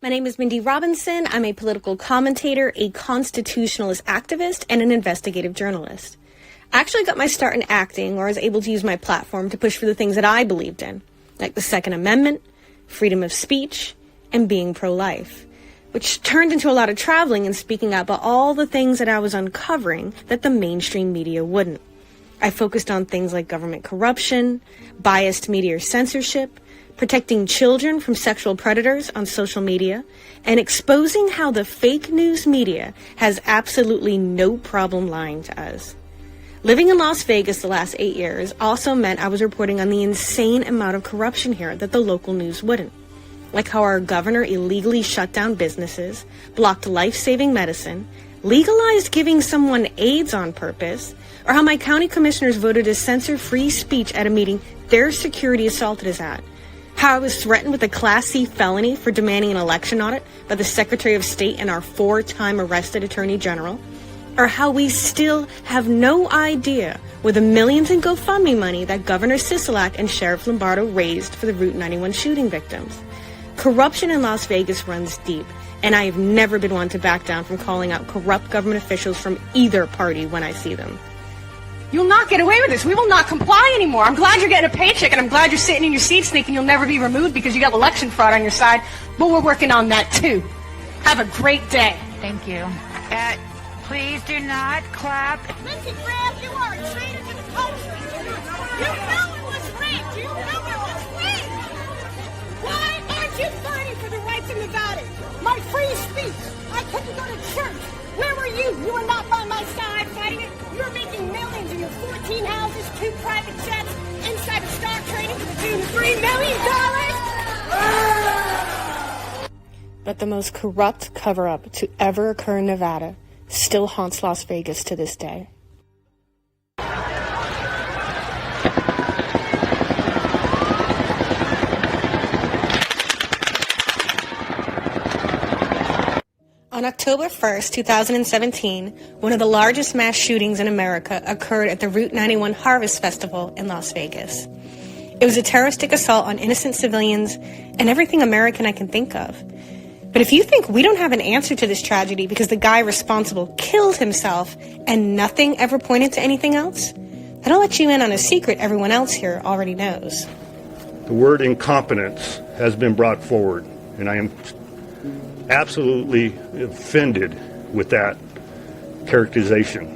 My name is Mindy Robinson. I'm a political commentator, a constitutionalist activist, and an investigative journalist. I actually got my start in acting, where I was able to use my platform to push for the things that I believed in, like the Second Amendment, freedom of speech, and being pro-life, which turned into a lot of traveling and speaking out about all the things that I was uncovering that the mainstream media wouldn't. I focused on things like government corruption, biased media censorship, protecting children from sexual predators on social media, and exposing how the fake news media has absolutely no problem lying to us. Living in Las Vegas the last 8 years also meant I was reporting on the insane amount of corruption here that the local news wouldn't. Like how our governor illegally shut down businesses, blocked life-saving medicine, legalized giving someone AIDS on purpose, or how my county commissioners voted to censor free speech at a meeting their security assaulted us at. How I was threatened with a Class C felony for demanding an election audit by the Secretary of State and our 4-time arrested Attorney General. Or how we still have no idea where the millions in GoFundMe money that Governor Sisolak and Sheriff Lombardo raised for the Route 91 shooting victims. Corruption in Las Vegas runs deep, and I have never been one to back down from calling out corrupt government officials from either party when I see them. You'll not get away with this. We will not comply anymore. I'm glad you're getting a paycheck, and I'm glad you're sitting in your seats thinking you'll never be removed because you got election fraud on your side, but we're working on that too. Have a great day. Thank you. Please do not clap. Lindsey Graham, you are a traitor to the country. You know it was rigged. You know it was rigged. Why aren't you fighting for the rights of Nevada? My free speech. I couldn't go to church. Where were you? You were not by my side fighting it. You were making millions in your 14 houses, 2 private jets, inside of stock trading to the tune of $3 million. But the most corrupt cover-up to ever occur in Nevada still haunts Las Vegas to this day. On October 1st, 2017, one of the largest mass shootings in America occurred at the Route 91 Harvest Festival in Las Vegas. It was a terroristic assault on innocent civilians and everything American I can think of. But if you think we don't have an answer to this tragedy because the guy responsible killed himself and nothing ever pointed to anything else, then I'll let you in on a secret everyone else here already knows. The word incompetence has been brought forward, and I am absolutely offended with that characterization.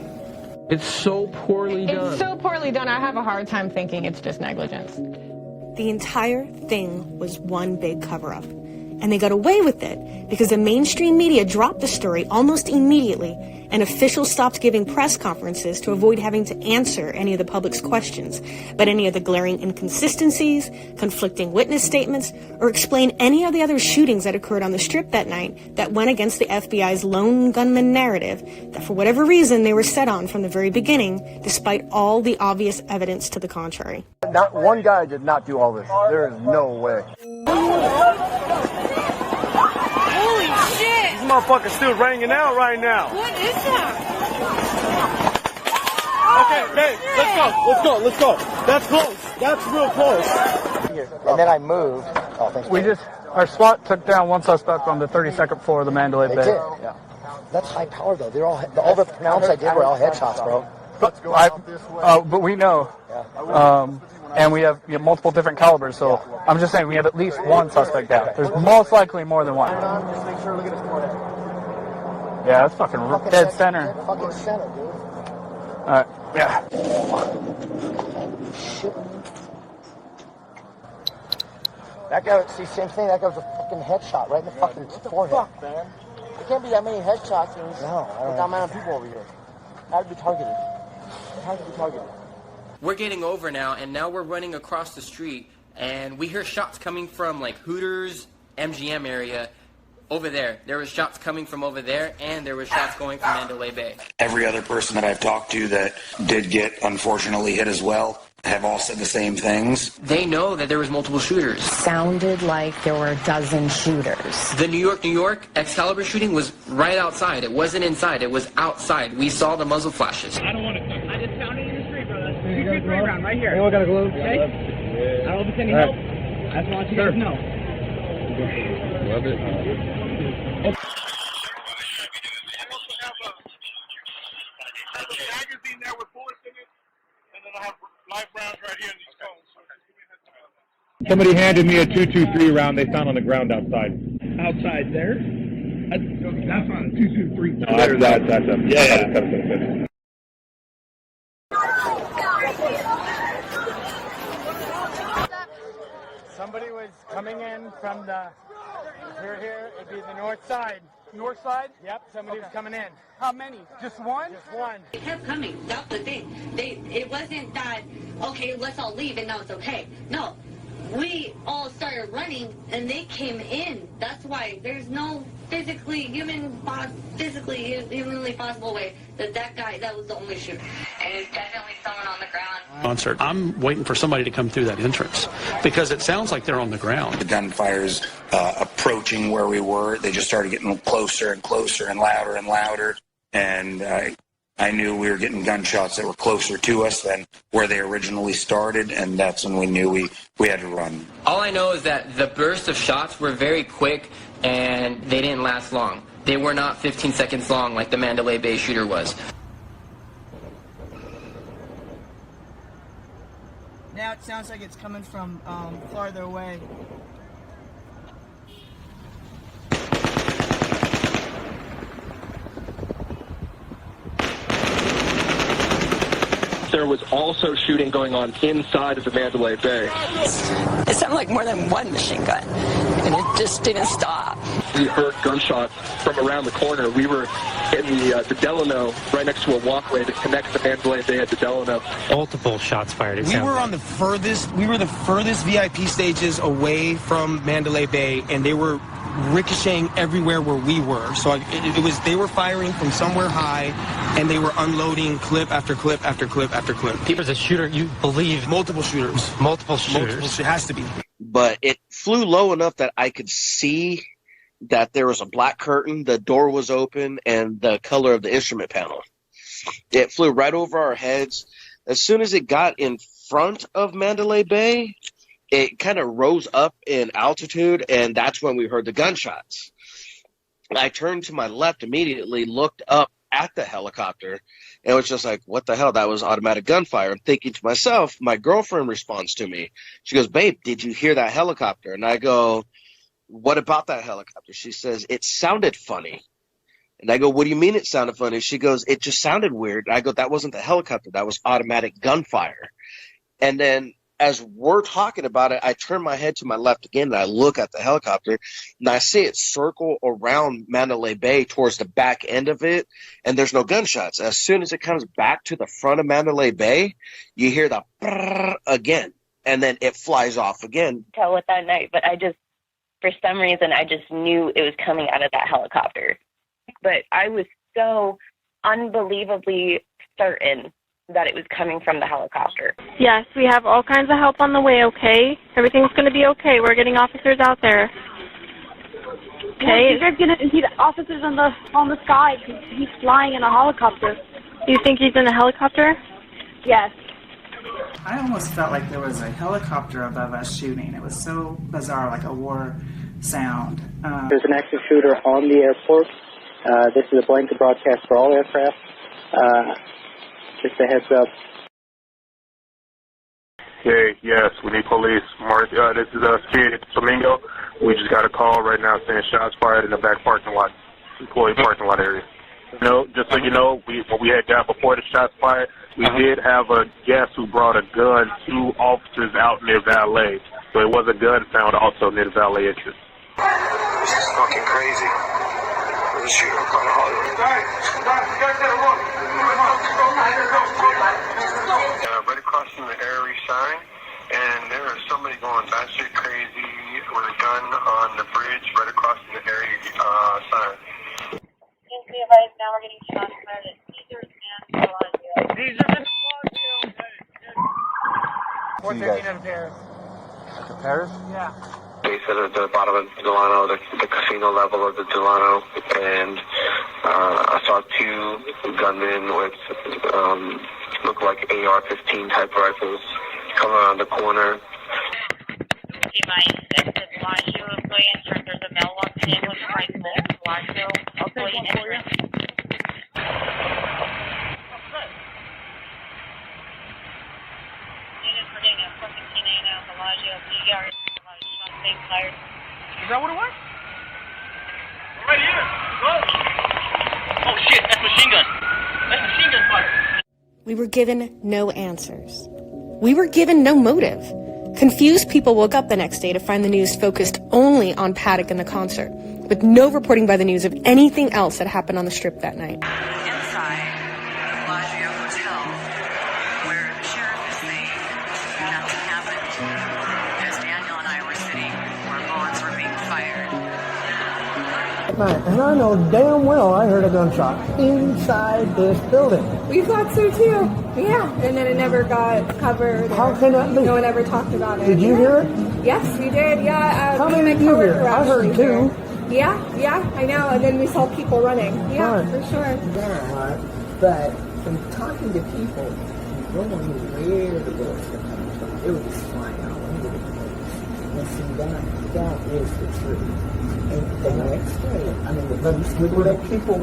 It's so poorly done. It's so poorly done, I have a hard time thinking it's just negligence. The entire thing was one big cover-up. And they got away with it because the mainstream media dropped the story almost immediately, and officials stopped giving press conferences to avoid having to answer any of the public's questions, but any of the glaring inconsistencies, conflicting witness statements, or explain any of the other shootings that occurred on the Strip that night that went against the FBI's lone gunman narrative that for whatever reason they were set on from the very beginning, despite all the obvious evidence to the contrary. Not one guy did not do all this. There is no way. Holy shit! This motherfucker's still ringing out right now. What is that? Okay, let's go. That's close. That's real close. And then I moved. Oh, thanks. Our SWAT took down one suspect on the 32nd floor of the Mandalay Bay. They did. Yeah. That's high power though. They're all the pronouns I did were all headshots, bro. But we know. Yeah. And we have multiple different calibers, so I'm just saying we have at least one suspect down. There's most likely more than one. Just make sure to look at his forehead. Yeah, that's fucking dead center. Fucking center, dude. Alright, yeah. Shit. That guy, see, same thing. That guy was a fucking headshot right in the fucking forehead. Fuck, man. There can't be that many headshots and that many people over here. How to be targeted. How to be targeted. We're getting over now, and now we're running across the street, and we hear shots coming from, like, Hooters, MGM area, over there. There was shots coming from over there, and there was shots going from Mandalay Bay. Every other person that I've talked to that did get, unfortunately, hit as well have all said the same things. They know that there was multiple shooters. Sounded like there were a dozen shooters. The New York Excalibur shooting was right outside. It wasn't inside. It was outside. We saw the muzzle flashes. I don't want to cook. I just found it in the street, brother. 223 round right here. Anyone got a glove? Okay? I don't know if it's any help. I just want you guys to know. love it. Magazine there with bullets in it, and then I have live rounds right here in these cones. Somebody handed me a .223 round they found on the ground outside. Outside there? That's not a 223. No, that's a yeah. Somebody was coming in from the here. It'd be the north side. North side? Yep, somebody was coming in. How many? Just one? Just one. They kept coming. That's the thing. It wasn't that, okay, let's all leave and now it's okay. No. We all started running and they came in. That's why there's no humanly possible way that guy, that was the only shooter. And it's definitely someone on the ground. Concert. I'm waiting for somebody to come through that entrance because it sounds like they're on the ground. The gunfire's approaching where we were. They just started getting closer and closer and louder. And I knew we were getting gunshots that were closer to us than where they originally started, and that's when we knew we had to run. All I know is that the burst of shots were very quick, and they didn't last long. They were not 15 seconds long like the Mandalay Bay shooter was. Now it sounds like it's coming from farther away. There was also shooting going on inside of the Mandalay Bay. It sounded like more than one machine gun, and it just didn't stop. We heard gunshots from around the corner. We were in the Delano, right next to a walkway that connects the Mandalay Bay at the Delano. Multiple shots fired. We were the furthest VIP stages away from Mandalay Bay, and they were ricocheting everywhere where we were. So they were firing from somewhere high, and they were unloading clip after clip after clip after clip. He was a shooter, you believe? Multiple shooters. It has to be. But it flew low enough that I could see that there was a black curtain, the door was open, and the color of the instrument panel. It flew right over our heads. As soon as it got in front of Mandalay Bay, it kind of rose up in altitude, and that's when we heard the gunshots. I turned to my left immediately, looked up at the helicopter, and it was just like, what the hell? That was automatic gunfire. I'm thinking to myself, my girlfriend responds to me. She goes, babe, did you hear that helicopter? And I go, what about that helicopter? She says, it sounded funny. And I go, what do you mean it sounded funny? She goes, it just sounded weird. I go, that wasn't the helicopter. That was automatic gunfire. And then as we're talking about it, I turn my head to my left again, and I look at the helicopter, and I see it circle around Mandalay Bay towards the back end of it, and there's no gunshots. As soon as it comes back to the front of Mandalay Bay, you hear the brrr again, and then it flies off again. Tell what that night, but for some reason, I just knew it was coming out of that helicopter. But I was so unbelievably certain that it was coming from the helicopter. Yes, we have all kinds of help on the way, okay? Everything's going to be okay. We're getting officers out there. Okay? You guys going to see the officers on the sky because he's flying in a helicopter. You think he's in a helicopter? Yes. I almost felt like there was a helicopter above us shooting. It was so bizarre, like a war sound. There's an active shooter on the airport. This is a blanket broadcast for all aircraft. Just a heads up. Hey, yes, we need police. This is Kid at Flamingo. We just got a call right now saying shots fired in the back parking lot, employee parking lot area. Just so you know, what we had got before the shots fired, we did have a guest who brought a gun to officers out near valet. So it was a gun found also near the valet entrance. This is fucking crazy. There's a shooter on Hollywood. Right across from the Aerie sign, and there is somebody going batshit crazy with a gun on the bridge right across from the Aerie sign. Please be advised, now we're getting shots fired at Caesars and Delano. Caesars and 413 in Paris. The Paris? Yeah. They said at the bottom of Delano, the casino level of the Delano, and I saw two gunmen with look like AR-15 type rifles come around the corner. My employee instructors a mailbox We were given no answers. We were given no motive. Confused people woke up the next day to find the news focused only on Paddock and the concert, with no reporting by the news of anything else that happened on the Strip that night. Inside the Bellagio Hotel, where the sheriff is saying nothing happened, as Daniel and I were sitting where bullets were being fired. And I know damn well I heard a gunshot inside this building. We thought so too. Yeah, and then it never got covered. How can that be? No one ever talked about it. Did you hear it? Yes, we did. Yeah. How many did you hear? I heard two. Yeah, I know. And then we saw people running. Yeah, right. for sure. Yeah, but from talking to people, no one knew where the bullets were coming from. It was just flying out into the place. And see, that is the truth. And the next day, I mean, we were people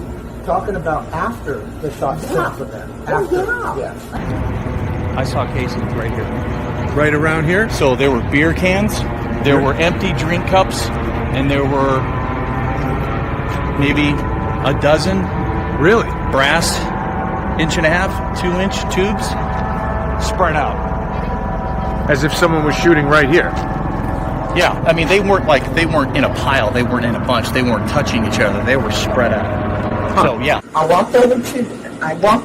talking about after the shots sent for them. After, yeah. I saw casings right here. Right around here? So there were beer cans, there were empty drink cups, and there were maybe a dozen. Really? Brass 1.5, 2-inch tubes spread out. As if someone was shooting right here. Yeah, I mean, they weren't in a pile, they weren't in a bunch, they weren't touching each other, they were spread out. Huh. So, yeah. I walked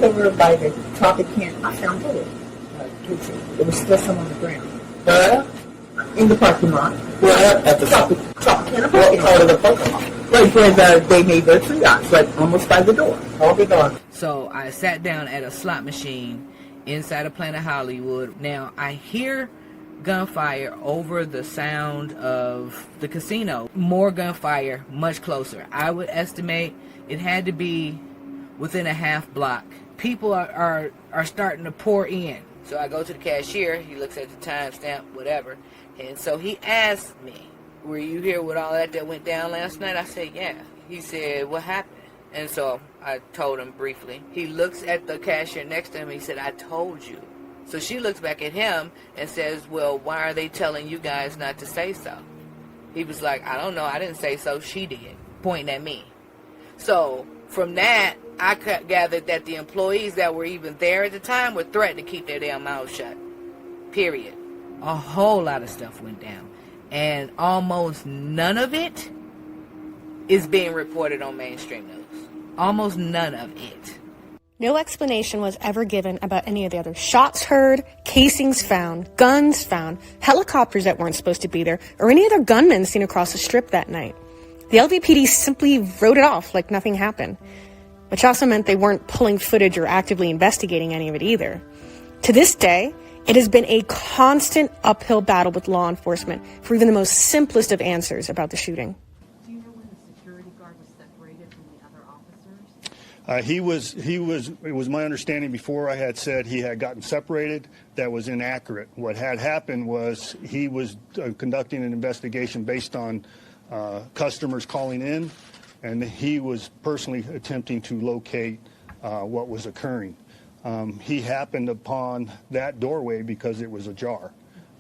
over by the top of the can. I found it. There was still some on the ground. In the parking lot. At the top of the parking lot. Right where they made their triage, like almost by the door. So I sat down at a slot machine inside of Planet Hollywood. Now I hear gunfire over the sound of the casino. More gunfire, much closer. I would estimate it had to be within a half block. People are starting to pour in. So I go to the cashier. He looks at the timestamp, whatever. And so he asked me, were you here with all that went down last night? I said, yeah. He said, what happened? And so I told him briefly. He looks at the cashier next to him. He said, I told you. So she looks back at him and says, well, why are they telling you guys not to say so? He was like, I don't know. I didn't say so. She did, pointing at me. So from that, I gathered that the employees that were even there at the time were threatened to keep their damn mouths shut. Period. A whole lot of stuff went down. And almost none of it is being reported on mainstream news. Almost none of it. No explanation was ever given about any of the other shots heard, casings found, guns found, helicopters that weren't supposed to be there, or any other gunmen seen across the Strip that night. The LVPD simply wrote it off like nothing happened, which also meant they weren't pulling footage or actively investigating any of it either. To this day, it has been a constant uphill battle with law enforcement for even the most simplest of answers about the shooting. Do you know when the security guard was separated from the other officers? It was my understanding before I had said he had gotten separated. That was inaccurate. What had happened was he was conducting an investigation based on customers calling in, and he was personally attempting to locate what was occurring. He happened upon that doorway because it was ajar,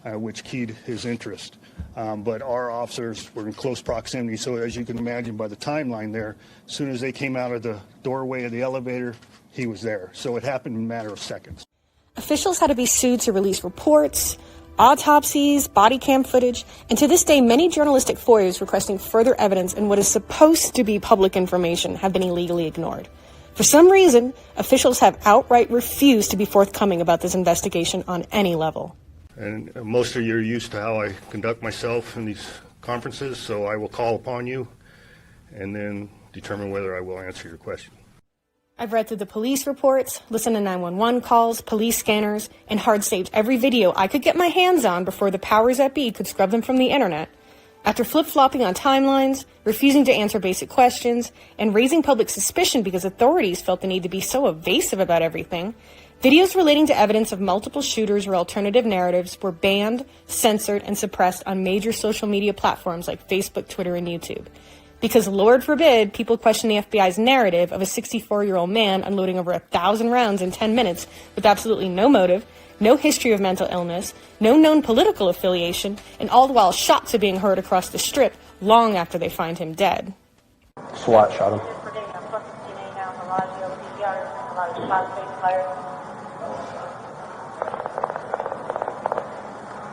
which keyed his interest. But our officers were in close proximity, so as you can imagine by the timeline there, as soon as they came out of the doorway of the elevator, he was there. So it happened in a matter of seconds. Officials had to be sued to release reports, autopsies, body cam footage, and to this day, many journalistic FOIAs requesting further evidence in what is supposed to be public information have been illegally ignored. For some reason, officials have outright refused to be forthcoming about this investigation on any level. And most of you are used to how I conduct myself in these conferences, so I will call upon you and then determine whether I will answer your question. I've read through the police reports, listened to 911 calls, police scanners, and hard-saved every video I could get my hands on before the powers that be could scrub them from the internet. After flip-flopping on timelines, refusing to answer basic questions, and raising public suspicion because authorities felt the need to be so evasive about everything, videos relating to evidence of multiple shooters or alternative narratives were banned, censored, and suppressed on major social media platforms like Facebook, Twitter, and YouTube. Because, Lord forbid, people question the FBI's narrative of a 64-year-old man unloading over 1,000 rounds in 10 minutes with absolutely no motive, no history of mental illness, no known political affiliation, and all the while shots are being heard across the Strip long after they find him dead. SWAT shot him.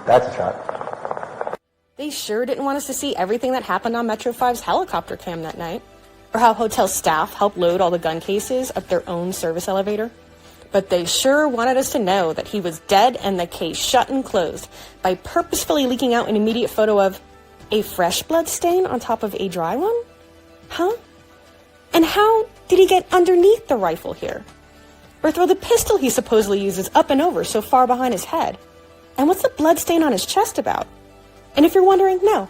That's a shot. They sure didn't want us to see everything that happened on Metro 5's helicopter cam that night, or how hotel staff helped load all the gun cases up their own service elevator. But they sure wanted us to know that he was dead and the case shut and closed by purposefully leaking out an immediate photo of a fresh blood stain on top of a dry one? Huh? And how did he get underneath the rifle here? Or throw the pistol he supposedly uses up and over so far behind his head? And what's the blood stain on his chest about? And if you're wondering, no.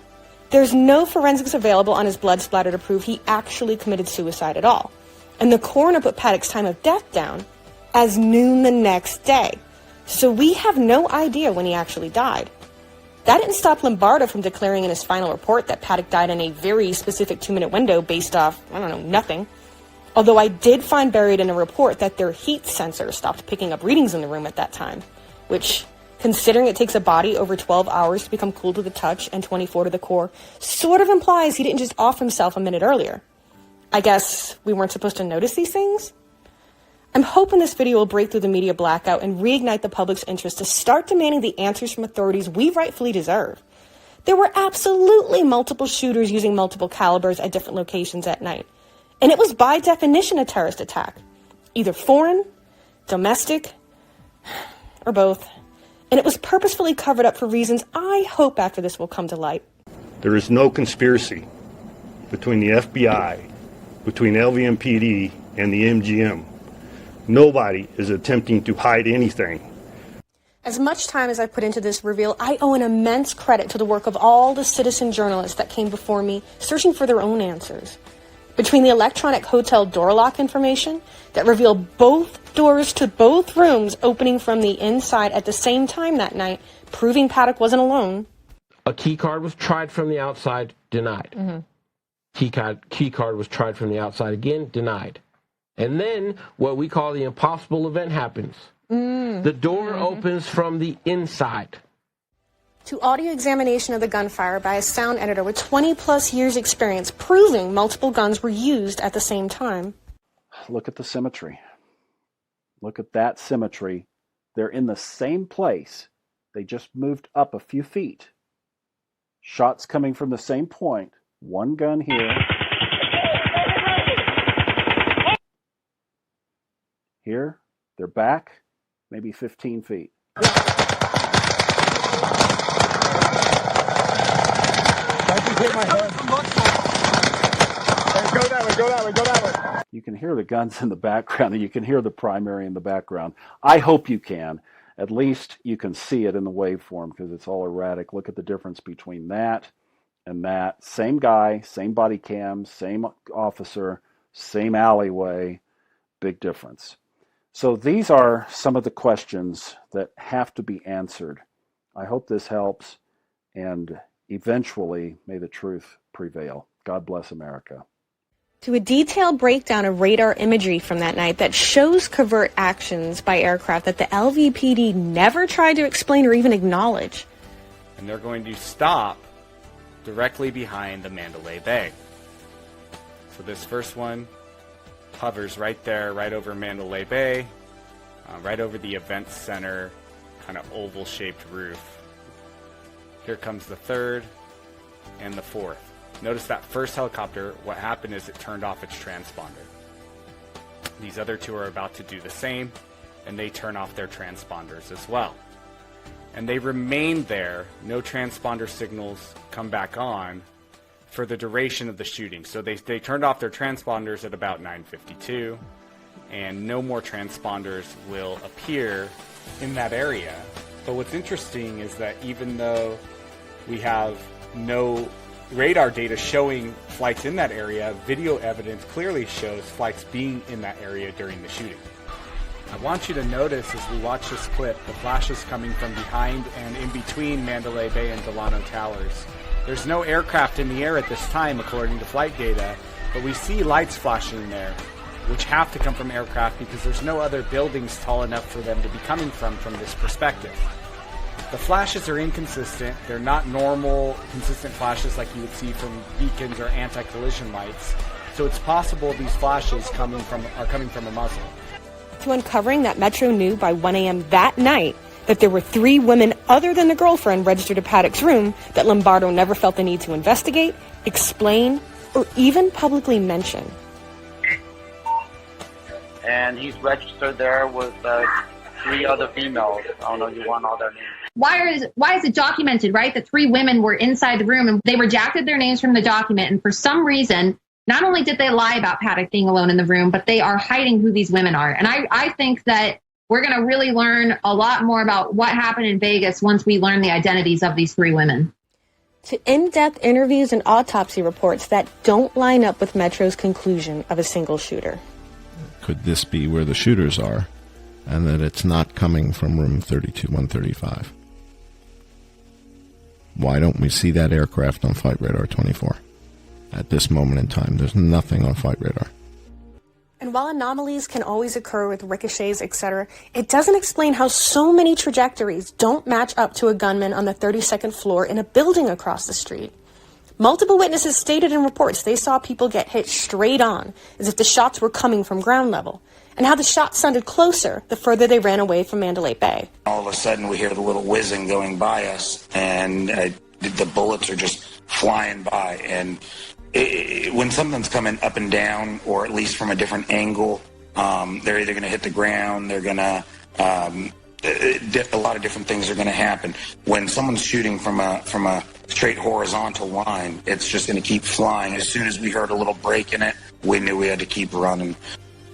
There's no forensics available on his blood splatter to prove he actually committed suicide at all. And the coroner put Paddock's time of death down as noon the next day. So we have no idea when he actually died. That didn't stop Lombardo from declaring in his final report that Paddock died in a very specific 2-minute window based off, nothing. Although I did find buried in a report that their heat sensor stopped picking up readings in the room at that time, which, considering it takes a body over 12 hours to become cool to the touch and 24 to the core, sort of implies he didn't just off himself a minute earlier. I guess we weren't supposed to notice these things? I'm hoping this video will break through the media blackout and reignite the public's interest to start demanding the answers from authorities we rightfully deserve. There were absolutely multiple shooters using multiple calibers at different locations at night. And it was by definition a terrorist attack. Either foreign, domestic, or both. And it was purposefully covered up for reasons I hope after this will come to light. There is no conspiracy between the FBI, between LVMPD, and the MGM. Nobody is attempting to hide anything. As much time as I put into this reveal, I owe an immense credit to the work of all the citizen journalists that came before me, searching for their own answers. Between the electronic hotel door lock information that revealed both doors to both rooms opening from the inside at the same time that night, proving Paddock wasn't alone. A key card was tried from the outside, denied. Mm-hmm. Key card was tried from the outside again, denied. And then what we call the impossible event happens. The door opens from the inside. To audio examination of the gunfire by a sound editor with 20-plus years experience, proving multiple guns were used at the same time. Look at the symmetry. Look at that symmetry. They're in the same place. They just moved up a few feet. Shots coming from the same point. One gun here. Here, they're back, maybe 15 feet. You can hear the guns in the background, and you can hear the primary in the background. I hope you can. At least you can see it in the waveform because it's all erratic. Look at the difference between that and that. Same guy, same body cam, same officer, same alleyway. Big difference. So these are some of the questions that have to be answered. I hope this helps, and eventually may the truth prevail. God bless America. To a detailed breakdown of radar imagery from that night that shows covert actions by aircraft that the LVPD never tried to explain or even acknowledge. And they're going to stop directly behind the Mandalay Bay. So this first one hovers right there, right over Mandalay Bay, right over the event center, kind of oval-shaped roof. Here comes the third and the fourth. Notice that first helicopter, what happened is it turned off its transponder. These other two are about to do the same, and they turn off their transponders as well. And they remain there, no transponder signals come back on, for the duration of the shooting. So they turned off their transponders at about 9:52, and no more transponders will appear in that area. But what's interesting is that even though we have no radar data showing flights in that area, video evidence clearly shows flights being in that area during the shooting. I want you to notice as we watch this clip, the flashes coming from behind and in between Mandalay Bay and Delano Towers. There's no aircraft in the air at this time, according to flight data, but we see lights flashing there, which have to come from aircraft because there's no other buildings tall enough for them to be coming from this perspective. The flashes are inconsistent. They're not normal, consistent flashes like you would see from beacons or anti-collision lights. So it's possible these flashes are coming from a muzzle. to uncovering that Metro knew by 1 a.m. that night that there were 3 women other than the girlfriend registered at Paddock's room that Lombardo never felt the need to investigate, explain, or even publicly mention. And he's registered there with 3 other females. I don't know, you want all their names. Why is it documented, right? The 3 women were inside the room and they redacted their names from the document. And for some reason, not only did they lie about Paddock being alone in the room, but they are hiding who these women are. And I think that we're going to really learn a lot more about what happened in Vegas once we learn the identities of these 3 women. To in-depth interviews and autopsy reports that don't line up with Metro's conclusion of a single shooter. Could this be where the shooters are, and that it's not coming from room 32-135? Why don't we see that aircraft on Flight Radar 24? At this moment in time, there's nothing on Flight Radar. And while anomalies can always occur with ricochets, etc., it doesn't explain how so many trajectories don't match up to a gunman on the 32nd floor in a building across the street. Multiple witnesses stated in reports they saw people get hit straight on, as if the shots were coming from ground level, and how the shots sounded closer the further they ran away from Mandalay Bay. All of a sudden, we hear the little whizzing going by us, and the bullets are just flying by. And when something's coming up and down, or at least from a different angle, they're either going to hit the ground, they're going to, a lot of different things are going to happen. When someone's shooting from a straight horizontal line, it's just going to keep flying. As soon as we heard a little break in it, we knew we had to keep running.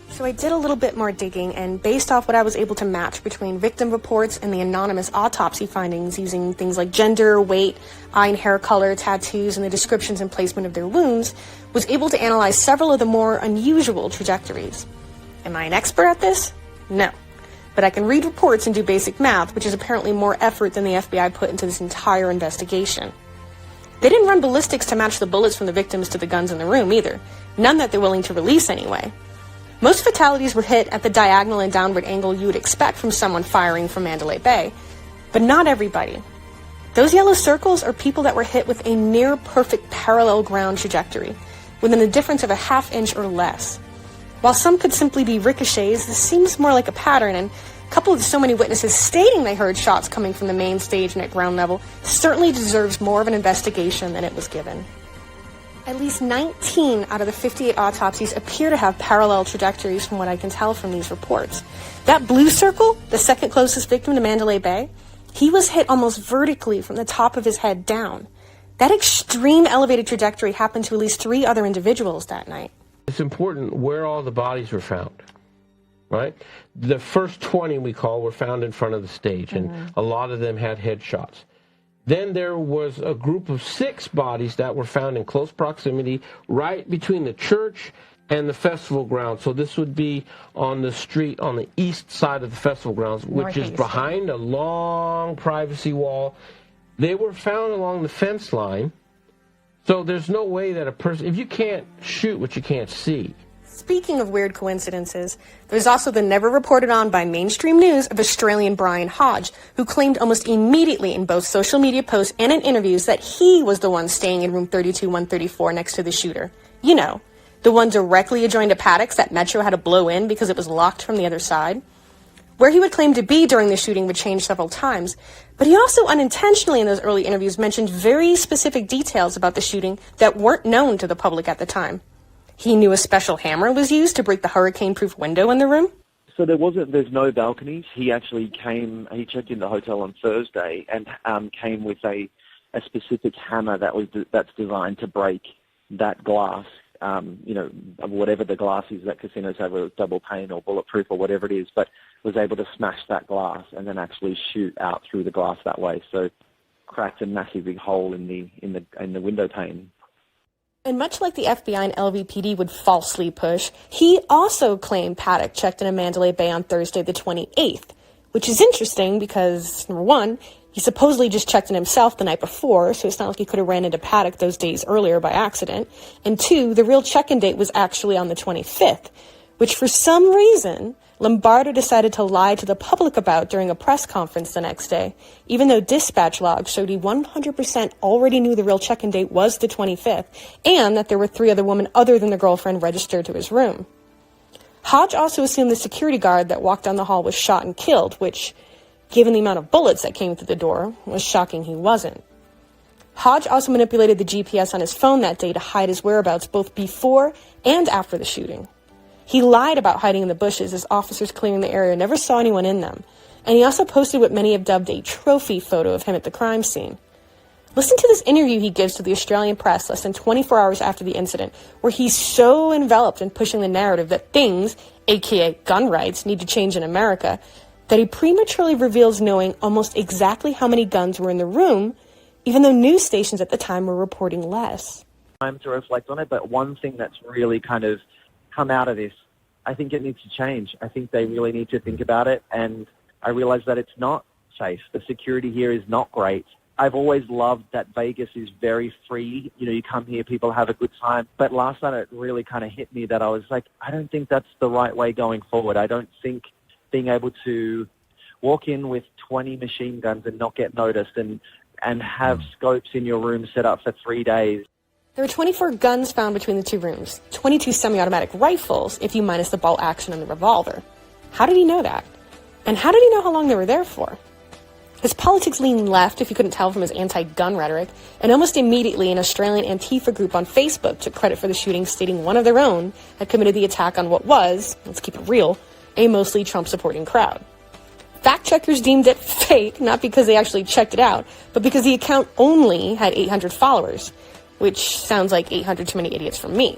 So I did a little bit more digging, and based off what I was able to match between victim reports and the anonymous autopsy findings using things like gender, weight, eye and hair color, tattoos, and the descriptions and placement of their wounds, was able to analyze several of the more unusual trajectories. Am I an expert at this? No. But I can read reports and do basic math, which is apparently more effort than the FBI put into this entire investigation. They didn't run ballistics to match the bullets from the victims to the guns in the room either, none that they're willing to release anyway. Most fatalities were hit at the diagonal and downward angle you would expect from someone firing from Mandalay Bay, but not everybody. Those yellow circles are people that were hit with a near-perfect parallel ground trajectory, within a difference of a half inch or less. While some could simply be ricochets, this seems more like a pattern, and coupled with so many witnesses stating they heard shots coming from the main stage and at ground level, certainly deserves more of an investigation than it was given. At least 19 out of the 58 autopsies appear to have parallel trajectories from what I can tell from these reports. That blue circle, the second closest victim to Mandalay Bay, he was hit almost vertically from the top of his head down. That extreme elevated trajectory happened to at least 3 other individuals that night. It's important where all the bodies were found, right? The first 20 we call were found in front of the stage, and a lot of them had headshots. Then there was a group of 6 bodies that were found in close proximity right between the church and the festival grounds. So this would be on the street on the east side of the festival grounds, which is behind a long privacy wall. They were found along the fence line. So there's no way that a person, if you can't shoot what you can't see. Speaking of weird coincidences, there's also the never reported on by mainstream news of Australian Brian Hodge, who claimed almost immediately in both social media posts and in interviews that he was the one staying in room 32-134 next to the shooter. You know, the one directly adjoined to Paddock's that Metro had to blow in because it was locked from the other side. Where he would claim to be during the shooting would change several times, but he also unintentionally in those early interviews mentioned very specific details about the shooting that weren't known to the public at the time. He knew a special hammer was used to break the hurricane-proof window in the room. So there's no balconies. He actually he checked in the hotel on Thursday and came with a specific hammer that's designed to break that glass. Whatever the glass is that casinos have, whether it's double pane or bulletproof or whatever it is, but was able to smash that glass and then actually shoot out through the glass that way. So cracked a massive big hole in the window pane. And much like the FBI and LVPD would falsely push, he also claimed Paddock checked in a Mandalay Bay on Thursday the 28th, which is interesting because, number one, he supposedly just checked in himself the night before, so it's not like he could have ran into Paddock those days earlier by accident. And 2, the real check-in date was actually on the 25th, which for some reason Lombardo decided to lie to the public about during a press conference the next day, even though dispatch logs showed he 100% already knew the real check-in date was the 25th, and that there were 3 other women other than the girlfriend registered to his room. Hodge also assumed the security guard that walked down the hall was shot and killed, which, given the amount of bullets that came through the door, was shocking he wasn't. Hodge also manipulated the GPS on his phone that day to hide his whereabouts both before and after the shooting. He lied about hiding in the bushes as officers clearing the area never saw anyone in them, and he also posted what many have dubbed a trophy photo of him at the crime scene. Listen to this interview he gives to the Australian press less than 24 hours after the incident, where he's so enveloped in pushing the narrative that things, aka gun rights, need to change in America, that he prematurely reveals knowing almost exactly how many guns were in the room, even though news stations at the time were reporting less. Time to reflect on it, but one thing that's really kind of come out of this, I think it needs to change. I think they really need to think about it, and I realize that it's not safe. The security here is not great. I've always loved that Vegas is very free. You know, you come here, people have a good time. But last night it really kind of hit me that I was like, I don't think that's the right way going forward. I don't think being able to walk in with 20 machine guns and not get noticed and have scopes in your room set up for 3 days. There were 24 guns found between the two rooms, 22 semi-automatic rifles, if you minus the bolt action and the revolver. How did he know that? And how did he know how long they were there for? His politics leaned left, if you couldn't tell from his anti-gun rhetoric, and almost immediately an Australian Antifa group on Facebook took credit for the shooting, stating one of their own had committed the attack on what was, let's keep it real, a mostly Trump-supporting crowd. Fact-checkers deemed it fake, not because they actually checked it out, but because the account only had 800 followers, which sounds like 800 too many idiots for me.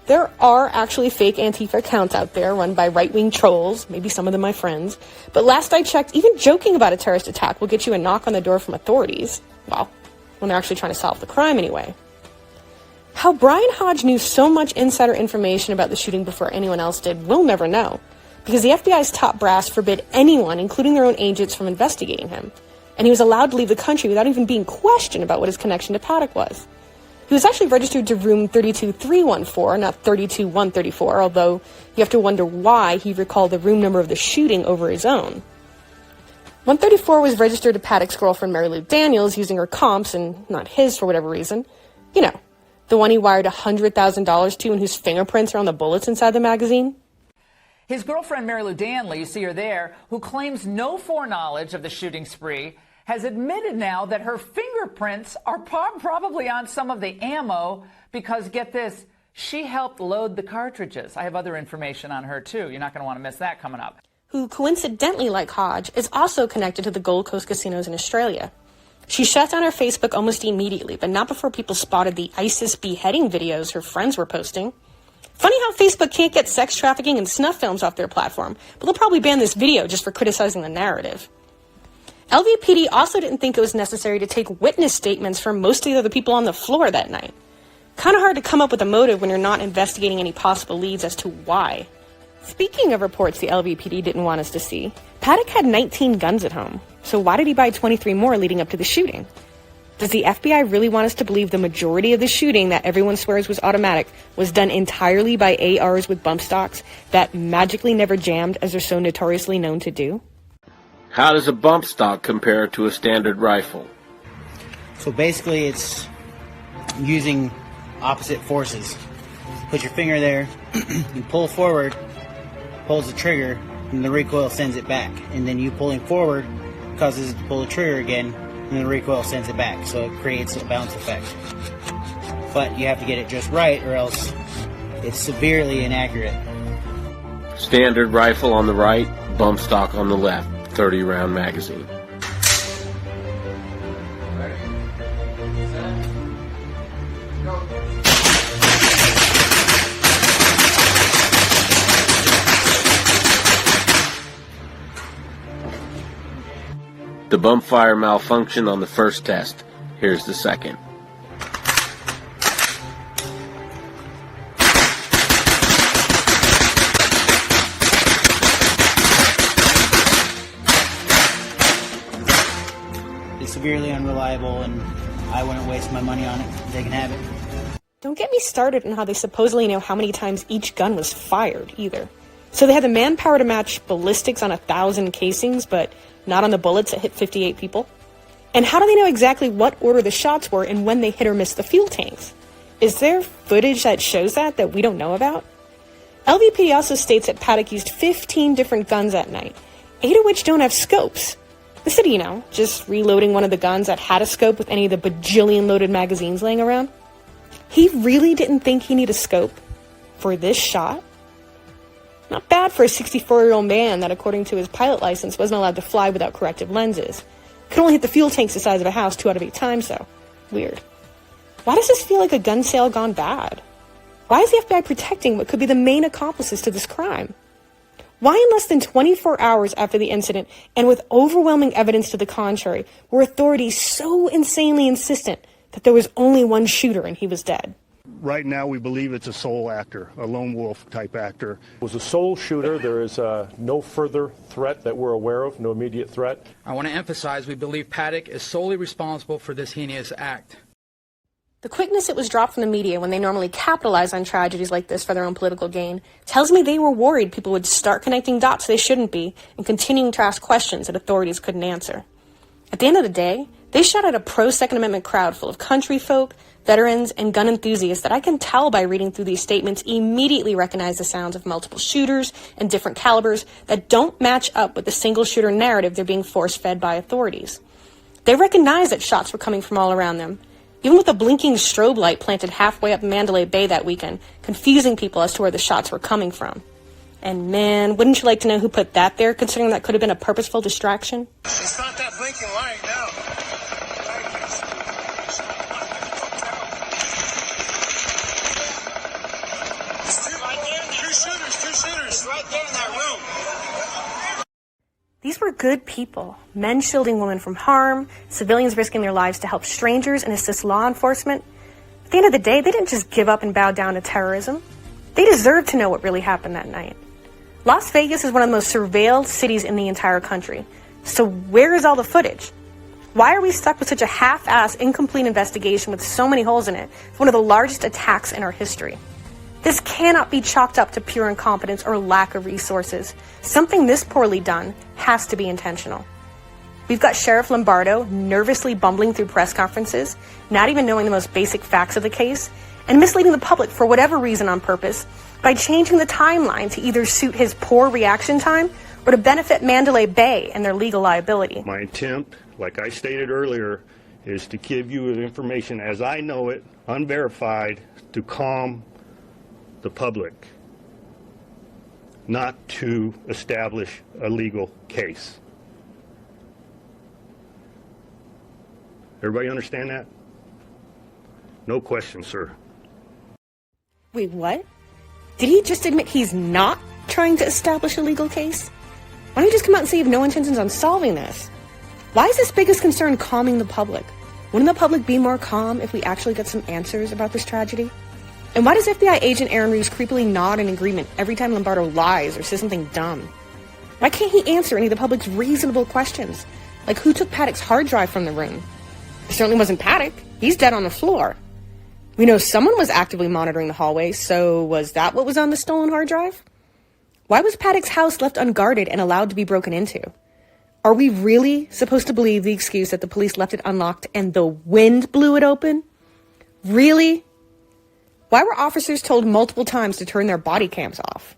There are actually fake Antifa accounts out there run by right-wing trolls, maybe some of them my friends, but last I checked, even joking about a terrorist attack will get you a knock on the door from authorities. Well, when they're actually trying to solve the crime anyway. How Brian Hodge knew so much insider information about the shooting before anyone else did, we'll never know, because the FBI's top brass forbid anyone, including their own agents, from investigating him, and he was allowed to leave the country without even being questioned about what his connection to Paddock was. He was actually registered to room 32314, not 32134, although you have to wonder why he recalled the room number of the shooting over his own. 134 was registered to Paddock's girlfriend Mary Lou Daniels using her comps and not his for whatever reason. You know, the one he wired $100,000 to and whose fingerprints are on the bullets inside the magazine. His girlfriend Mary Lou Danley, you see her there, who claims no foreknowledge of the shooting spree, has admitted now that her fingerprints are probably on some of the ammo because, get this, she helped load the cartridges. I have other information on her, too. You're not going to want to miss that coming up. Who, coincidentally like Hodge, is also connected to the Gold Coast casinos in Australia. She shut down her Facebook almost immediately, but not before people spotted the ISIS beheading videos her friends were posting. Funny how Facebook can't get sex trafficking and snuff films off their platform, but they'll probably ban this video just for criticizing the narrative. LVPD also didn't think it was necessary to take witness statements from most of the other people on the floor that night. Kind of hard to come up with a motive when you're not investigating any possible leads as to why. Speaking of reports the LVPD didn't want us to see, Paddock had 19 guns at home, so why did he buy 23 more leading up to the shooting? Does the FBI really want us to believe the majority of the shooting that everyone swears was automatic was done entirely by ARs with bump stocks that magically never jammed as they're so notoriously known to do? How does a bump stock compare to a standard rifle? So basically it's using opposite forces. Put your finger there, you pull forward, pulls the trigger, and the recoil sends it back. And then you pulling forward causes it to pull the trigger again, and the recoil sends it back. So it creates a bounce effect. But you have to get it just right or else it's severely inaccurate. Standard rifle on the right, bump stock on the left. 30-round magazine. The bump fire malfunctioned on the first test. Here's the second. Severely unreliable, and I wouldn't waste my money on it. They can have it. Don't get me started on how they supposedly know how many times each gun was fired, either. So they had the manpower to match ballistics on 1,000 casings, but not on the bullets that hit 58 people? And how do they know exactly what order the shots were and when they hit or missed the fuel tanks? Is there footage that shows that we don't know about? LVP also states that Paddock used 15 different guns that night, 8 of which don't have scopes. Instead of, just reloading one of the guns that had a scope with any of the bajillion loaded magazines laying around. He really didn't think he needed a scope for this shot? Not bad for a 64-year-old man that, according to his pilot license, wasn't allowed to fly without corrective lenses. Could only hit the fuel tanks the size of a house 2 out of 8 times, though. Weird. Why does this feel like a gun sale gone bad? Why is the FBI protecting what could be the main accomplices to this crime? Why in less than 24 hours after the incident, and with overwhelming evidence to the contrary, were authorities so insanely insistent that there was only one shooter and he was dead? Right now, we believe it's a sole actor, a lone wolf type actor. It was a sole shooter. There is no further threat that we're aware of, no immediate threat. I want to emphasize we believe Paddock is solely responsible for this heinous act. The quickness it was dropped from the media when they normally capitalize on tragedies like this for their own political gain tells me they were worried people would start connecting dots they shouldn't be and continuing to ask questions that authorities couldn't answer. At the end of the day, they shot at a pro-Second Amendment crowd full of country folk, veterans, and gun enthusiasts that I can tell by reading through these statements immediately recognize the sounds of multiple shooters and different calibers that don't match up with the single shooter narrative they're being force-fed by authorities. They recognize that shots were coming from all around them, even with a blinking strobe light planted halfway up Mandalay Bay that weekend, confusing people as to where the shots were coming from. And man, wouldn't you like to know who put that there, considering that could have been a purposeful distraction? It's not that blinking light, no. Two shooters right there in that room. These were good people, men shielding women from harm, civilians risking their lives to help strangers and assist law enforcement. At the end of the day, they didn't just give up and bow down to terrorism. They deserved to know what really happened that night. Las Vegas is one of the most surveilled cities in the entire country. So where is all the footage? Why are we stuck with such a half-assed, incomplete investigation with so many holes in it? It's one of the largest attacks in our history. This cannot be chalked up to pure incompetence or lack of resources. Something this poorly done has to be intentional. We've got Sheriff Lombardo nervously bumbling through press conferences, not even knowing the most basic facts of the case, and misleading the public for whatever reason on purpose by changing the timeline to either suit his poor reaction time or to benefit Mandalay Bay and their legal liability. My attempt, like I stated earlier, is to give you the information as I know it, unverified, to calm the public, not to establish a legal case. Everybody understand that? No question, sir. Wait, what? Did he just admit he's not trying to establish a legal case? Why don't you just come out and say you have no intentions on solving this? Why is this biggest concern calming the public? Wouldn't the public be more calm if we actually got some answers about this tragedy? And why does FBI agent Aaron Reeves creepily nod in agreement every time Lombardo lies or says something dumb? Why can't he answer any of the public's reasonable questions? Like who took Paddock's hard drive from the room? It certainly wasn't Paddock. He's dead on the floor. We know someone was actively monitoring the hallway, so was that what was on the stolen hard drive? Why was Paddock's house left unguarded and allowed to be broken into? Are we really supposed to believe the excuse that the police left it unlocked and the wind blew it open? Really? Why were officers told multiple times to turn their body cams off?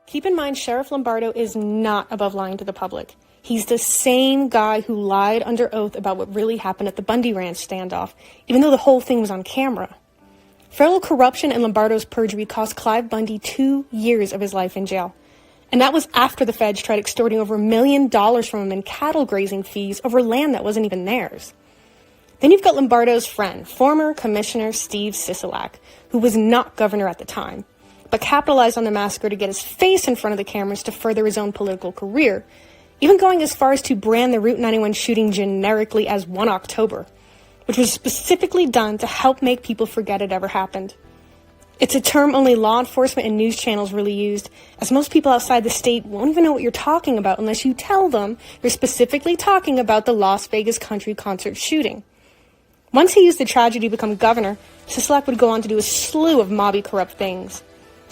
Keep in mind, Sheriff Lombardo is not above lying to the public. He's the same guy who lied under oath about what really happened at the Bundy Ranch standoff, even though the whole thing was on camera. Federal corruption and Lombardo's perjury cost Clive Bundy 2 years of his life in jail. And that was after the feds tried extorting over $1 million from him in cattle grazing fees over land that wasn't even theirs. Then you've got Lombardo's friend, former Commissioner Steve Sisolak, who was not governor at the time, but capitalized on the massacre to get his face in front of the cameras to further his own political career, even going as far as to brand the Route 91 shooting generically as 1 October, which was specifically done to help make people forget it ever happened. It's a term only law enforcement and news channels really used, as most people outside the state won't even know what you're talking about unless you tell them you're specifically talking about the Las Vegas country concert shooting. Once he used the tragedy to become governor, Sisolak would go on to do a slew of mobby corrupt things,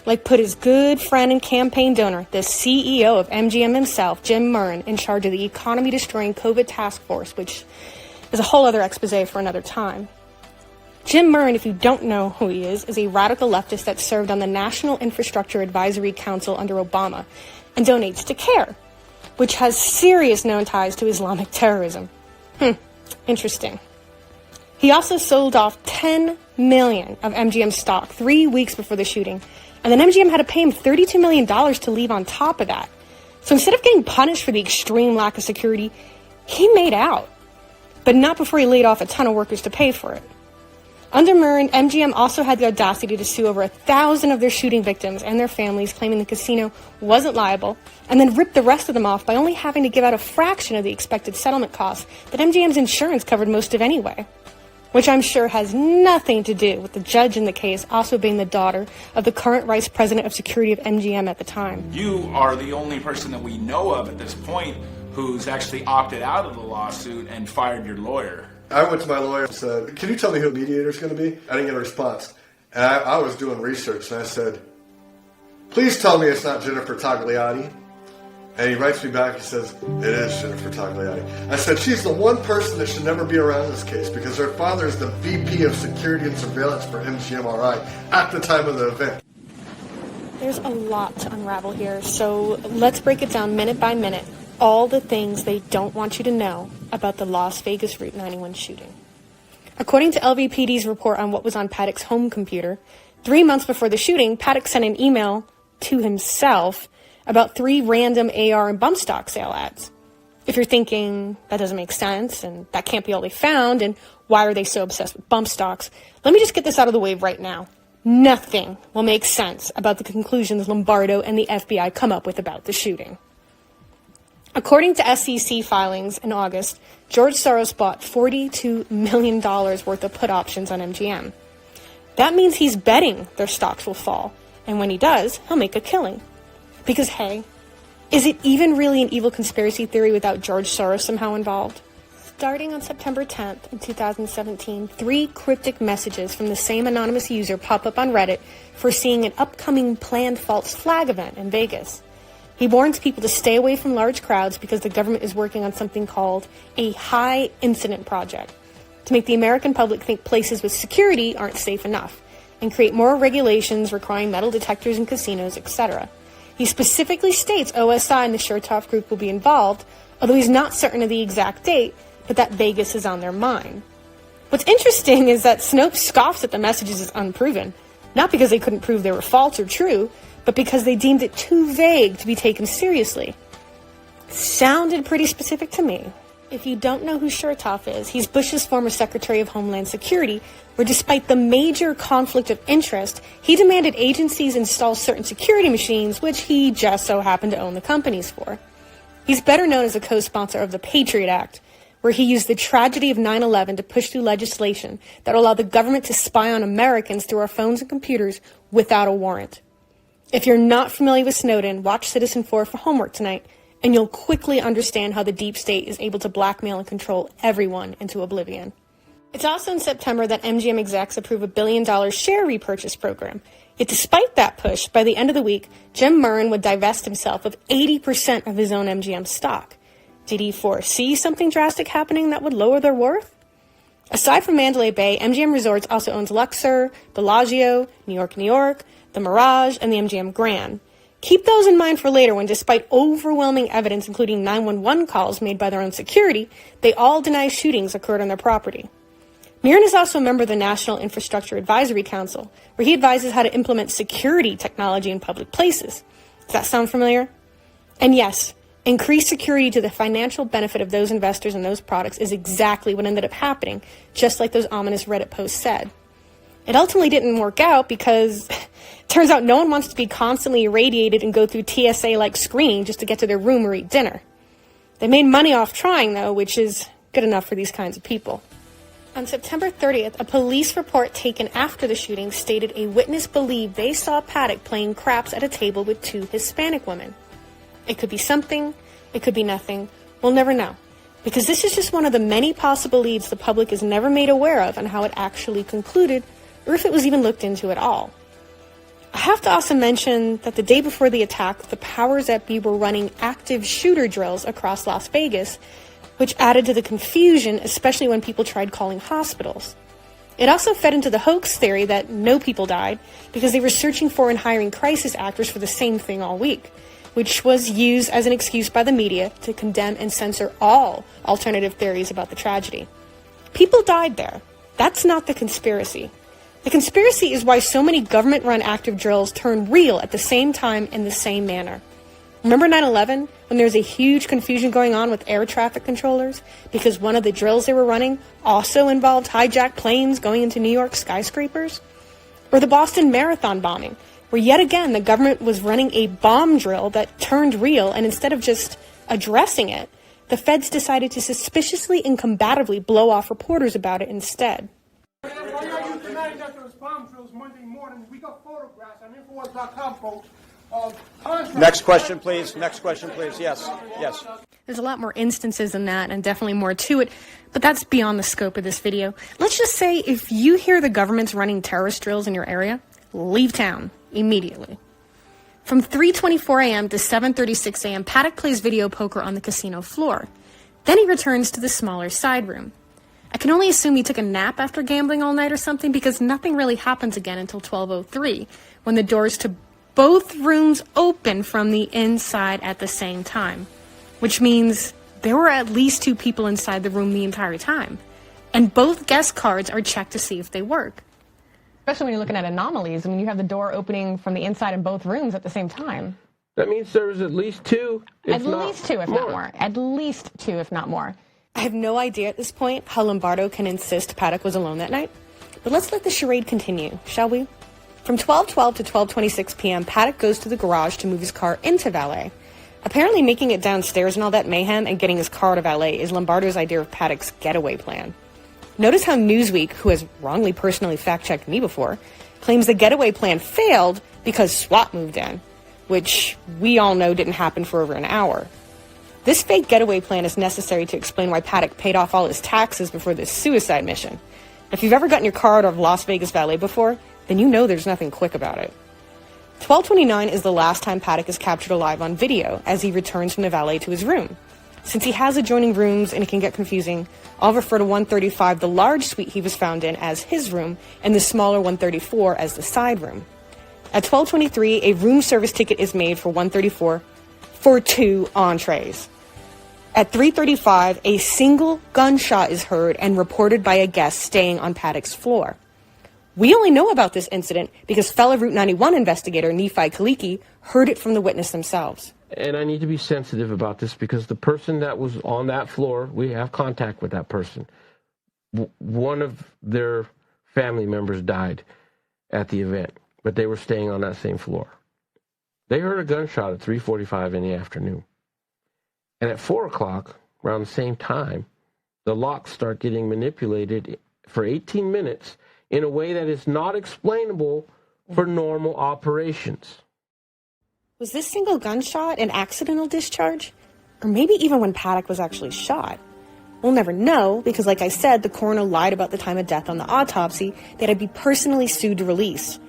like put his good friend and campaign donor, the CEO of MGM himself, Jim Murren, in charge of the economy-destroying COVID task force, which is a whole other expose for another time. Jim Murren, if you don't know who he is a radical leftist that served on the National Infrastructure Advisory Council under Obama and donates to CARE, which has serious known ties to Islamic terrorism. Interesting. He also sold off $10 million of MGM stock 3 weeks before the shooting, and then MGM had to pay him $32 million to leave on top of that. So instead of getting punished for the extreme lack of security, he made out. But not before he laid off a ton of workers to pay for it. Under Murren, MGM also had the audacity to sue over 1,000 of their shooting victims and their families, claiming the casino wasn't liable, and then ripped the rest of them off by only having to give out a fraction of the expected settlement costs that MGM's insurance covered most of anyway. Which I'm sure has nothing to do with the judge in the case also being the daughter of the current vice president of security of MGM at the time. You are the only person that we know of at this point who's actually opted out of the lawsuit and fired your lawyer. I went to my lawyer and said, can you tell me who the mediator is going to be? I didn't get a response. And I was doing research, and I said, please tell me it's not Jennifer Tagliati. And he writes me back, he says, it is Jennifer Tagliati. I said, she's the one person that should never be around this case because her father is the VP of Security and Surveillance for MGMRI at the time of the event. There's a lot to unravel here, so let's break it down minute by minute. All the things they don't want you to know about the Las Vegas Route 91 shooting. According to LVPD's report on what was on Paddock's home computer, 3 months before the shooting, Paddock sent an email to himself about 3 random AR and bump stock sale ads. If you're thinking, that doesn't make sense, and that can't be all they found, and why are they so obsessed with bump stocks, let me just get this out of the way right now. Nothing will make sense about the conclusions Lombardo and the FBI come up with about the shooting. According to SEC filings in August, George Soros bought $42 million worth of put options on MGM. That means he's betting their stocks will fall, and when he does, he'll make a killing. Because, hey, is it even really an evil conspiracy theory without George Soros somehow involved? Starting on September 10th in 2017, 3 cryptic messages from the same anonymous user pop up on Reddit foreseeing an upcoming planned false flag event in Vegas. He warns people to stay away from large crowds because the government is working on something called a high incident project to make the American public think places with security aren't safe enough and create more regulations requiring metal detectors in casinos, etc. He specifically states OSI and the Chertoff Group will be involved, although he's not certain of the exact date, but that Vegas is on their mind. What's interesting is that Snopes scoffs at the messages as unproven, not because they couldn't prove they were false or true, but because they deemed it too vague to be taken seriously. Sounded pretty specific to me. If you don't know who Chertoff is, he's Bush's former Secretary of Homeland Security, where despite the major conflict of interest, he demanded agencies install certain security machines, which he just so happened to own the companies for. He's better known as a co-sponsor of the Patriot Act, where he used the tragedy of 9/11 to push through legislation that allowed the government to spy on Americans through our phones and computers without a warrant. If you're not familiar with Snowden, watch Citizen4 for homework tonight, and you'll quickly understand how the deep state is able to blackmail and control everyone into oblivion. It's also in September that MGM execs approve a $1 billion share repurchase program. Yet despite that push, by the end of the week, Jim Murren would divest himself of 80% of his own MGM stock. Did he foresee something drastic happening that would lower their worth? Aside from Mandalay Bay, MGM Resorts also owns Luxor, Bellagio, New York, the Mirage, and the MGM Grand. Keep those in mind for later when, despite overwhelming evidence including 911 calls made by their own security, they all deny shootings occurred on their property. Murren is also a member of the National Infrastructure Advisory Council, where he advises how to implement security technology in public places. Does that sound familiar? And yes, increased security to the financial benefit of those investors and those products is exactly what ended up happening, just like those ominous Reddit posts said. It ultimately didn't work out because it turns out no one wants to be constantly irradiated and go through TSA-like screening just to get to their room or eat dinner. They made money off trying, though, which is good enough for these kinds of people. On September 30th, a police report taken after the shooting stated a witness believed they saw Paddock playing craps at a table with 2 Hispanic women. It could be something, it could be nothing. We'll never know, because this is just one of the many possible leads the public is never made aware of on how it actually concluded, or if it was even looked into at all. I have to also mention that the day before the attack, the powers that be were running active shooter drills across Las Vegas, which added to the confusion, especially when people tried calling hospitals. It also fed into the hoax theory that no people died because they were searching for and hiring crisis actors for the same thing all week, which was used as an excuse by the media to condemn and censor all alternative theories about the tragedy. People died there. That's not the conspiracy. The conspiracy is why so many government-run active drills turn real at the same time in the same manner. Remember 9/11, when there was a huge confusion going on with air traffic controllers because one of the drills they were running also involved hijacked planes going into New York skyscrapers? Or the Boston Marathon bombing, where yet again the government was running a bomb drill that turned real, and instead of just addressing it, the feds decided to suspiciously and combatively blow off reporters about it instead. Next question, please. Next question, please. Yes. Yes. There's a lot more instances than that, and definitely more to it, but that's beyond the scope of this video. Let's just say if you hear the government's running terrorist drills in your area, leave town immediately. From 3:24 a.m. to 7:36 a.m., Paddock plays video poker on the casino floor. Then he returns to the smaller side room. I can only assume he took a nap after gambling all night or something, because nothing really happens again until 12:03, when the doors to both rooms open from the inside at the same time, which means there were at least 2 people inside the room the entire time, and both guest cards are checked to see if they work. Especially when you're looking at anomalies. I mean, you have the door opening from the inside in both rooms at the same time. That means there was at least 2, At least 2, if not more. At least 2, if not more. I have no idea at this point how Lombardo can insist Paddock was alone that night, but let's let the charade continue, shall we? From 12:12 to 12:26 p.m., Paddock goes to the garage to move his car into valet. Apparently making it downstairs and all that mayhem and getting his car to valet is Lombardo's idea of Paddock's getaway plan. Notice how Newsweek, who has wrongly personally fact-checked me before, claims the getaway plan failed because SWAT moved in, which we all know didn't happen for over an hour. This fake getaway plan is necessary to explain why Paddock paid off all his taxes before this suicide mission. If you've ever gotten your car out of Las Vegas valet before, then you know there's nothing quick about it. 12:29 is the last time Paddock is captured alive on video as he returns from the valet to his room. Since he has adjoining rooms and it can get confusing, I'll refer to 135, the large suite he was found in, as his room, and the smaller 134 as the side room. At 12:23, a room service ticket is made for 134 for 2 entrees. At 3:35, a single gunshot is heard and reported by a guest staying on Paddock's floor. We only know about this incident because fellow Route 91 investigator Nephi Kaliki heard it from the witness themselves. And I need to be sensitive about this because the person that was on that floor, we have contact with that person. One of their family members died at the event, but they were staying on that same floor. They heard a gunshot at 3:45 in the afternoon. And at 4 o'clock, around the same time, the locks start getting manipulated for 18 minutes in a way that is not explainable for normal operations. Was this single gunshot an accidental discharge? Or maybe even when Paddock was actually shot? We'll never know, because like I said, the coroner lied about the time of death on the autopsy that I'd be personally sued to release.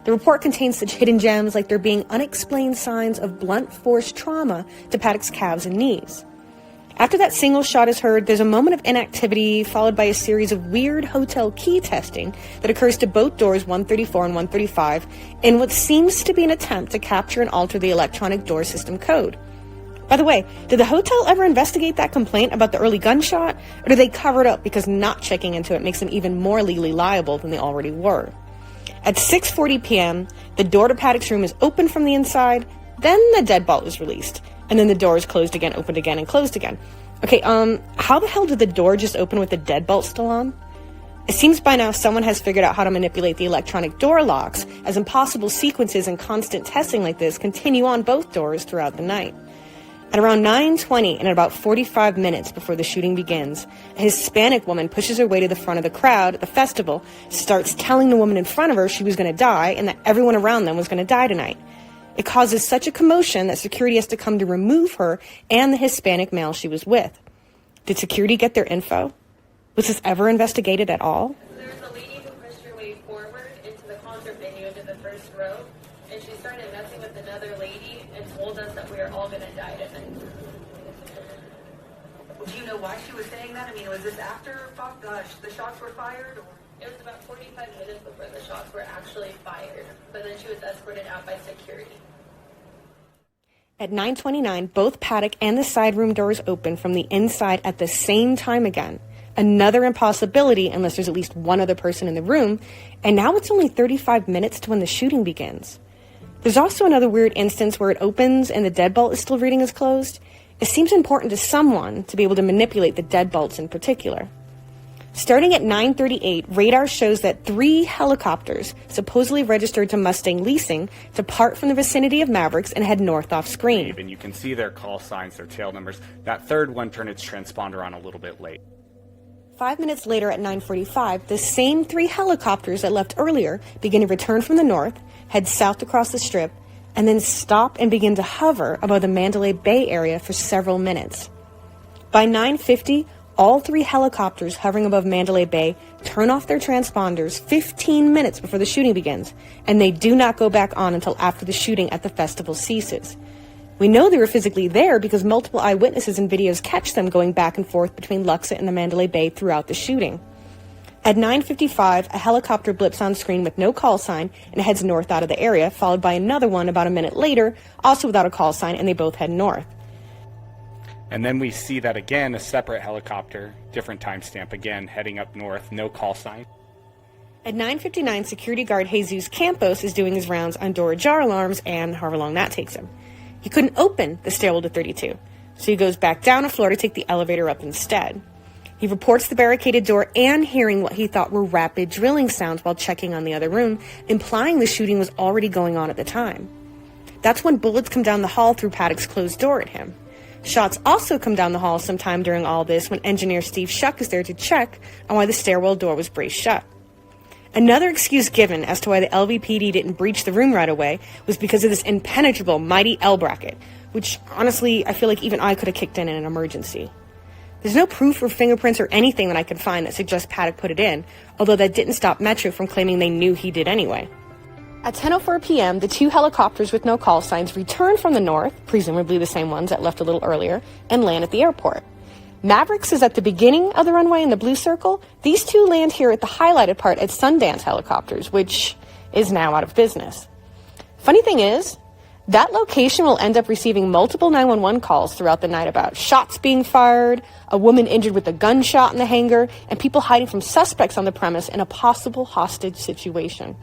The report contains such hidden gems like there being unexplained signs of blunt force trauma to Paddock's calves and knees. After that single shot is heard, there's a moment of inactivity followed by a series of weird hotel key testing that occurs to both doors 134 and 135 in what seems to be an attempt to capture and alter the electronic door system code. By the way, did the hotel ever investigate that complaint about the early gunshot, or did they cover it up because not checking into it makes them even more legally liable than they already were? At 6:40 p.m., the door to Paddock's room is opened from the inside, then the deadbolt is released. And then the door is closed again, opened again, and closed again. Okay, how the hell did the door just open with the deadbolt still on? It seems by now someone has figured out how to manipulate the electronic door locks, as impossible sequences and constant testing like this continue on both doors throughout the night. At around 9:20 and about 45 minutes before the shooting begins, a Hispanic woman pushes her way to the front of the crowd at the festival, starts telling the woman in front of her she was going to die and that everyone around them was going to die tonight. It causes such a commotion that security has to come to remove her and the Hispanic male she was with. Did security get their info? Was this ever investigated at all? There was a lady who pushed her way forward into the concert venue into the first row, and she started messing with another lady and told us that we were all going to die tonight. Do you know why she was saying that? I mean, was this after, the shots were fired? Or? It was about 45 minutes before the shots were actually fired, but then she was escorted out by security. At 9:29, both Paddock and the side room doors open from the inside at the same time again. Another impossibility unless there's at least one other person in the room, and now it's only 35 minutes to when the shooting begins. There's also another weird instance where it opens and the deadbolt is still reading as closed. It seems important to someone to be able to manipulate the deadbolts in particular. Starting at 9:38, radar shows that 3 helicopters supposedly registered to Mustang Leasing depart from the vicinity of Mavericks and head north off screen. And you can see their call signs, their tail numbers. That third one turned its transponder on a little bit late. 5 minutes later at 9:45, the same 3 helicopters that left earlier begin to return from the north, head south across the strip, and then stop and begin to hover above the Mandalay Bay area for several minutes. By 9:50, all 3 helicopters hovering above Mandalay Bay turn off their transponders 15 minutes before the shooting begins, and they do not go back on until after the shooting at the festival ceases. We know they were physically there because multiple eyewitnesses and videos catch them going back and forth between Luxor and the Mandalay Bay throughout the shooting. At 9:55, a helicopter blips on screen with no call sign and heads north out of the area, followed by another one about a minute later, also without a call sign, and they both head north. And then we see that again, a separate helicopter, different timestamp again, heading up north, no call sign. At 9:59, security guard Jesus Campos is doing his rounds on door ajar alarms, and however long that takes him. He couldn't open the stairwell to 32, so he goes back down a floor to take the elevator up instead. He reports the barricaded door and hearing what he thought were rapid drilling sounds while checking on the other room, implying the shooting was already going on at the time. That's when bullets come down the hall through Paddock's closed door at him. Shots also come down the hall sometime during all this when engineer Steve Shuck is there to check on why the stairwell door was braced shut. Another excuse given as to why the LVPD didn't breach the room right away was because of this impenetrable mighty L bracket, which honestly I feel like even I could have kicked in an emergency. There's no proof or fingerprints or anything that I could find that suggests Paddock put it in, although that didn't stop Metro from claiming they knew he did anyway. At 10:04 p.m., the 2 helicopters with no call signs return from the north, presumably the same ones that left a little earlier, and land at the airport. Mavericks is at the beginning of the runway in the blue circle. These 2 land here at the highlighted part at Sundance Helicopters, which is now out of business. Funny thing is, that location will end up receiving multiple 911 calls throughout the night about shots being fired, a woman injured with a gunshot in the hangar, and people hiding from suspects on the premise in a possible hostage situation.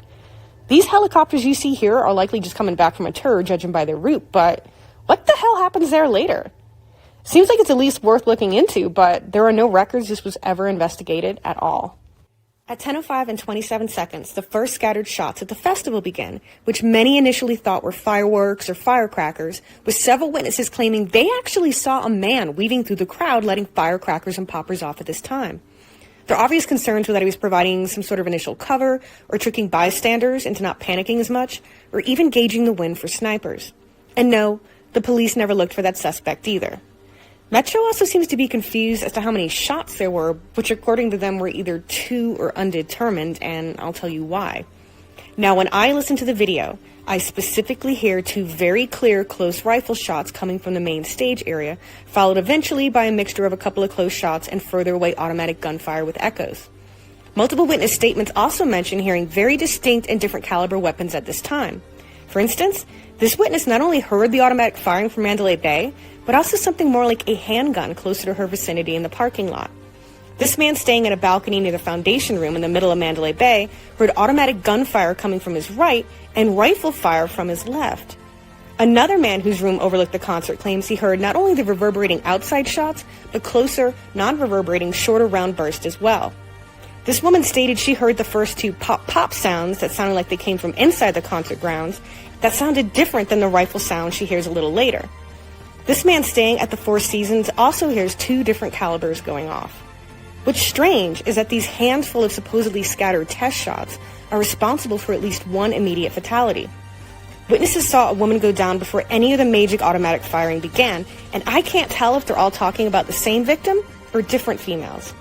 These helicopters you see here are likely just coming back from a tour, judging by their route, but what the hell happens there later? Seems like it's at least worth looking into, but there are no records this was ever investigated at all. At 10:05 and 27 seconds, the first scattered shots at the festival begin, which many initially thought were fireworks or firecrackers, with several witnesses claiming they actually saw a man weaving through the crowd letting firecrackers and poppers off at this time. Their obvious concerns were that he was providing some sort of initial cover or tricking bystanders into not panicking as much, or even gauging the wind for snipers. And no, the police never looked for that suspect either. Metro also seems to be confused as to how many shots there were, which according to them were either 2 or undetermined, and I'll tell you why. Now, when I listen to the video, I specifically hear 2 very clear close rifle shots coming from the main stage area, followed eventually by a mixture of a couple of close shots and further away automatic gunfire with echoes. Multiple witness statements also mention hearing very distinct and different caliber weapons at this time. For instance, this witness not only heard the automatic firing from Mandalay Bay, but also something more like a handgun closer to her vicinity in the parking lot. This man staying at a balcony near the foundation room in the middle of Mandalay Bay heard automatic gunfire coming from his right and rifle fire from his left. Another man whose room overlooked the concert claims he heard not only the reverberating outside shots, but closer, non-reverberating, shorter round bursts as well. This woman stated she heard the first 2 pop-pop sounds that sounded like they came from inside the concert grounds that sounded different than the rifle sound she hears a little later. This man staying at the Four Seasons also hears 2 different calibers going off. What's strange is that these handful of supposedly scattered test shots are responsible for at least 1 immediate fatality. Witnesses saw a woman go down before any of the Magic automatic firing began, and I can't tell if they're all talking about the same victim or different females.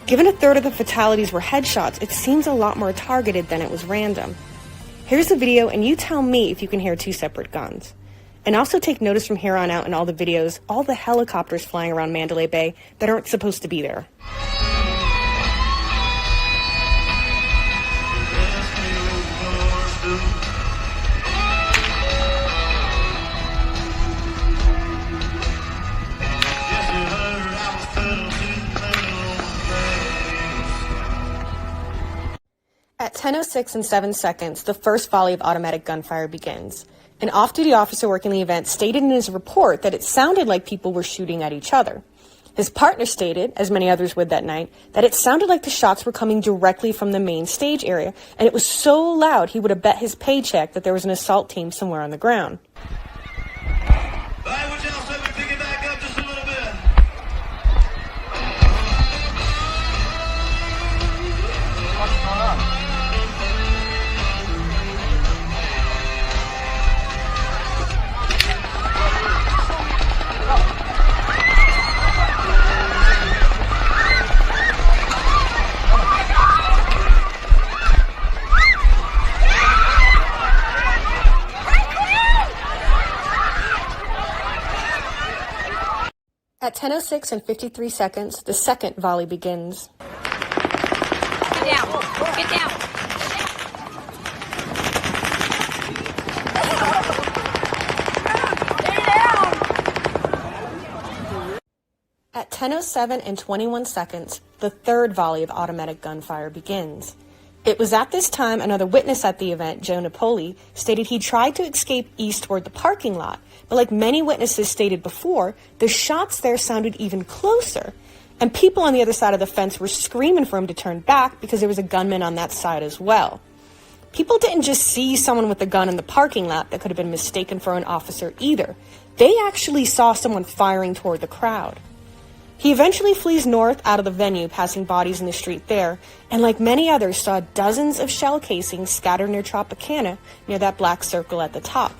Given a third of the fatalities were headshots, it seems a lot more targeted than it was random. Here's the video, and you tell me if you can hear 2 separate guns. And also take notice from here on out in all the videos, all the helicopters flying around Mandalay Bay that aren't supposed to be there. At 10:06 and 7 seconds, the first volley of automatic gunfire begins. An off-duty officer working the event stated in his report that it sounded like people were shooting at each other. His partner stated, as many others would that night, that it sounded like the shots were coming directly from the main stage area, and it was so loud he would have bet his paycheck that there was an assault team somewhere on the ground. At 10:06 and 53 seconds, the second volley begins. Get down! Get down! At 10:07 and 21 seconds, the third volley of automatic gunfire begins. It was at this time another witness at the event, Joe Napoli, stated he tried to escape east toward the parking lot, but like many witnesses stated before, the shots there sounded even closer, and people on the other side of the fence were screaming for him to turn back because there was a gunman on that side as well. People didn't just see someone with a gun in the parking lot that could have been mistaken for an officer either. They actually saw someone firing toward the crowd. He eventually flees north out of the venue, passing bodies in the street there, and like many others, saw dozens of shell casings scattered near Tropicana, near that black circle at the top.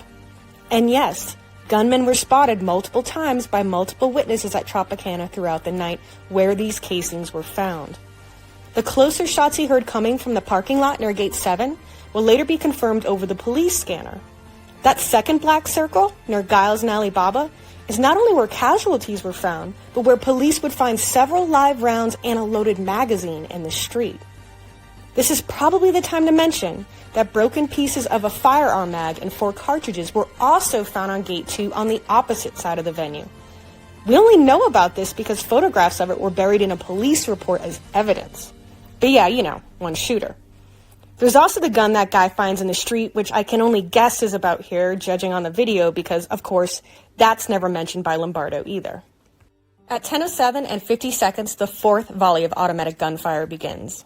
And yes, gunmen were spotted multiple times by multiple witnesses at Tropicana throughout the night where these casings were found. The closer shots he heard coming from the parking lot near Gate 7 will later be confirmed over the police scanner. That second black circle, near Giles and Alibaba, is not only where casualties were found, but where police would find several live rounds and a loaded magazine in the street. This is probably the time to mention that broken pieces of a firearm mag and 4 cartridges were also found on Gate 2 on the opposite side of the venue. We only know about this because photographs of it were buried in a police report as evidence. But yeah, you know, one shooter. There's also the gun that guy finds in the street, which I can only guess is about here, judging on the video, because, of course, that's never mentioned by Lombardo either. At 10:07 and 50 seconds, the fourth volley of automatic gunfire begins.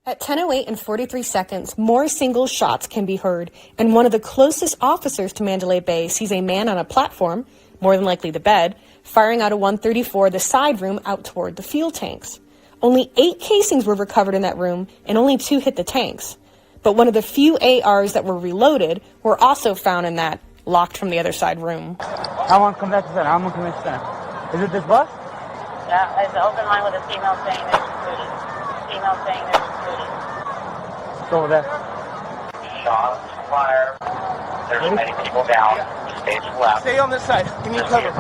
At 10:08 and 43 seconds, more single shots can be heard, and one of the closest officers to Mandalay Bay sees a man on a platform, more than likely the bed, firing out of 134, the side room, out toward the fuel tanks. Only 8 casings were recovered in that room, and only 2 hit the tanks. But one of the few ARs that were reloaded were also found in that locked from the other side room. I'm unconventional. Is it this bus? Yeah, it's an open line with a female saying there's security. Female saying there's security. It's over there. Shots fired. There's many people down. Stage left. Stay on this side. Give me a cover.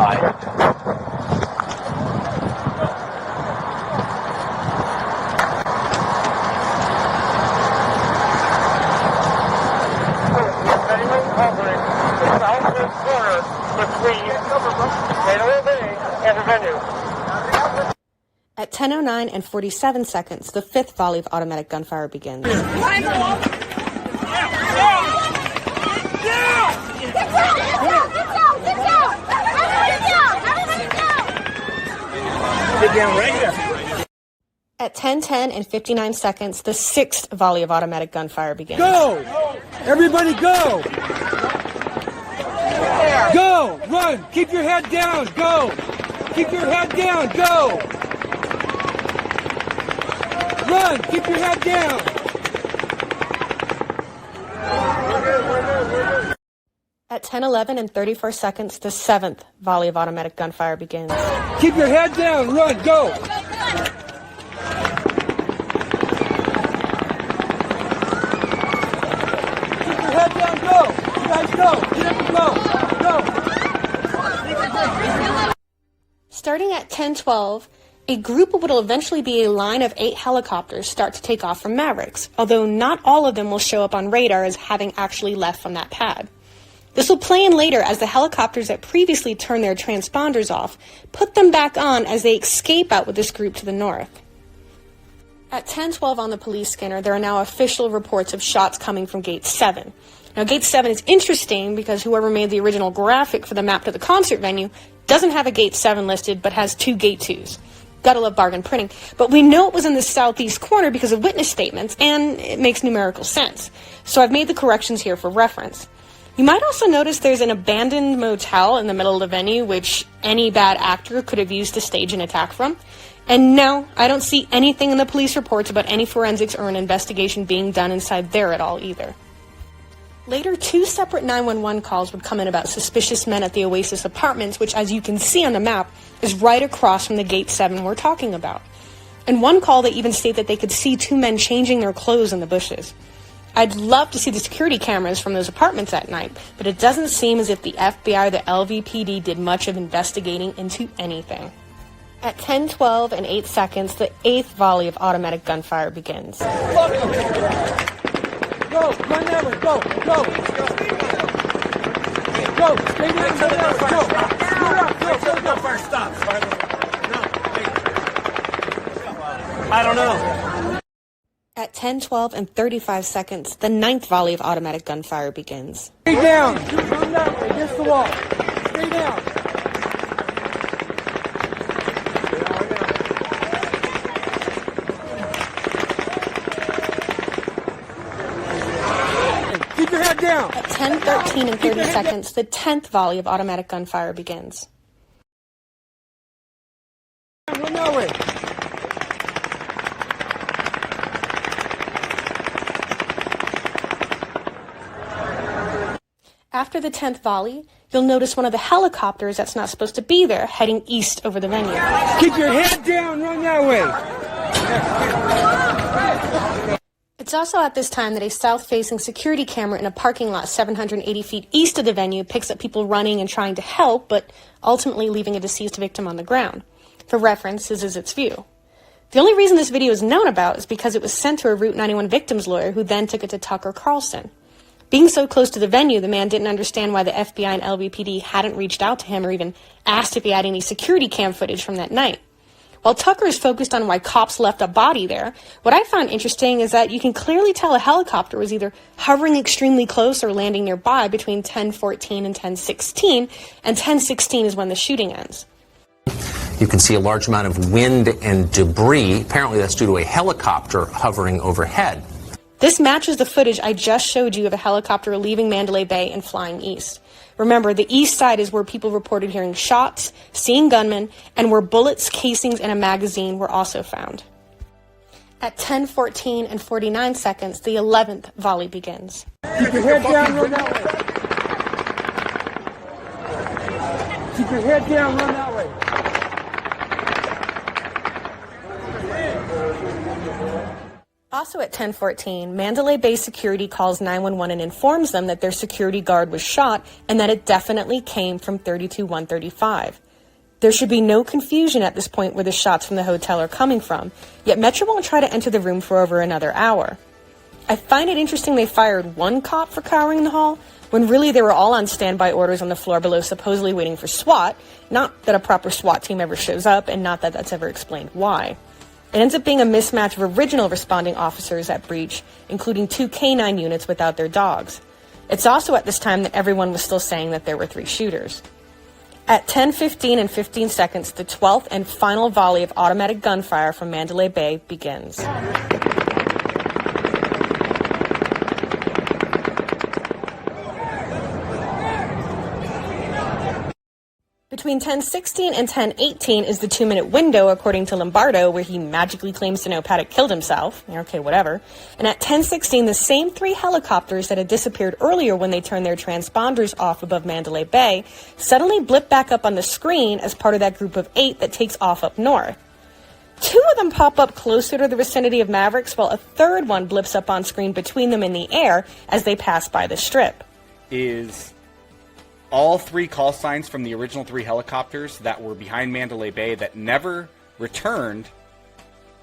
Covering the southwest corner between Mandalay Bay and the venue. At 10:09 and 47 seconds, the fifth volley of automatic gunfire begins. Get down! At 10:10 and 59 seconds, the sixth volley of automatic gunfire begins. Go! Everybody go! Go! Run! Keep your head down! Go! Keep your head down! Go! Run! Keep your head down! At 10:11 and 34 seconds, the seventh volley of automatic gunfire begins. Keep your head down! Run! Go! Keep your head down! Go! You guys go! Get up and go! Go! Starting at 10:12, a group of what will eventually be a line of 8 helicopters start to take off from Mavericks, although not all of them will show up on radar as having actually left from that pad. This will play in later as the helicopters that previously turned their transponders off put them back on as they escape out with this group to the north. At 10:12 on the police scanner, there are now official reports of shots coming from Gate 7. Now, Gate 7 is interesting because whoever made the original graphic for the map to the concert venue doesn't have a Gate 7 listed, but has 2 Gate 2s. Gotta love bargain printing. But we know it was in the southeast corner because of witness statements, and it makes numerical sense. So I've made the corrections here for reference. You might also notice there's an abandoned motel in the middle of the venue, which any bad actor could have used to stage an attack from. And no, I don't see anything in the police reports about any forensics or an investigation being done inside there at all either. Later, 2 separate 911 calls would come in about suspicious men at the Oasis Apartments, which, as you can see on the map, is right across from the Gate 7 we're talking about. In one call, they even state that they could see 2 men changing their clothes in the bushes. I'd love to see the security cameras from those apartments at night, but it doesn't seem as if the FBI or the LVPD did much of investigating into anything. At 10:12 and 8 seconds, the 8th volley of automatic gunfire begins. Go, run that way, go. Go, stay there, go. First stop. I don't know. At 10:12 and 35 seconds, the 9th volley of automatic gunfire begins. Stay down. Run that way, against the wall. Stay down. Keep your head down. At 10:13 and 30 seconds, the 10th volley of automatic gunfire begins. Run that way. After the 10th volley, you'll notice one of the helicopters that's not supposed to be there heading east over the venue. Keep your head down, run that way. It's also at this time that a south-facing security camera in a parking lot 780 feet east of the venue picks up people running and trying to help, but ultimately leaving a deceased victim on the ground. For reference, this is its view. The only reason this video is known about is because it was sent to a Route 91 victims lawyer who then took it to Tucker Carlson. Being so close to the venue, the man didn't understand why the FBI and LVPD hadn't reached out to him or even asked if he had any security cam footage from that night. While Tucker is focused on why cops left a body there, what I found interesting is that you can clearly tell a helicopter was either hovering extremely close or landing nearby between 10:14 and 10:16, and 10:16 is when the shooting ends. You can see a large amount of wind and debris. Apparently that's due to a helicopter hovering overhead. This matches the footage I just showed you of a helicopter leaving Mandalay Bay and flying east. Remember, the east side is where people reported hearing shots, seeing gunmen, and where bullets, casings, and a magazine were also found. At 10:14 and 49 seconds, the 11th volley begins. Keep your head down, run that way. Keep your head down, run that way. Also at 10:14, Mandalay Bay security calls 911 and informs them that their security guard was shot and that it definitely came from 32135. There should be no confusion at this point where the shots from the hotel are coming from, yet Metro won't try to enter the room for over another hour. I find it interesting they fired one cop for cowering the hall, when really they were all on standby orders on the floor below supposedly waiting for SWAT, not that a proper SWAT team ever shows up, and not that that's ever explained why. It ends up being a mismatch of original responding officers at breach, including 2 canine units without their dogs. It's also at this time that everyone was still saying that there were 3 shooters. At 10:15 and 15 seconds, the 12th and final volley of automatic gunfire from Mandalay Bay begins. Between 10:16 and 10:18 is the 2-minute window, according to Lombardo, where he magically claims to know Paddock killed himself. Okay, whatever. And at 10:16, the same 3 helicopters that had disappeared earlier when they turned their transponders off above Mandalay Bay suddenly blip back up on the screen as part of that group of 8 that takes off up north. 2 of them pop up closer to the vicinity of Mavericks, while a third one blips up on screen between them in the air as they pass by the strip. Is all 3 call signs from the original 3 helicopters that were behind Mandalay Bay that never returned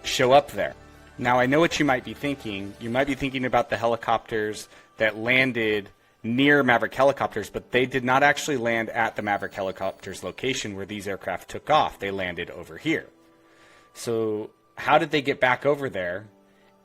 show up there. Now, I know what you might be thinking. You might be thinking about the helicopters that landed near Maverick helicopters, but they did not actually land at the Maverick helicopters location where these aircraft took off. They landed over here. So how did they get back over there?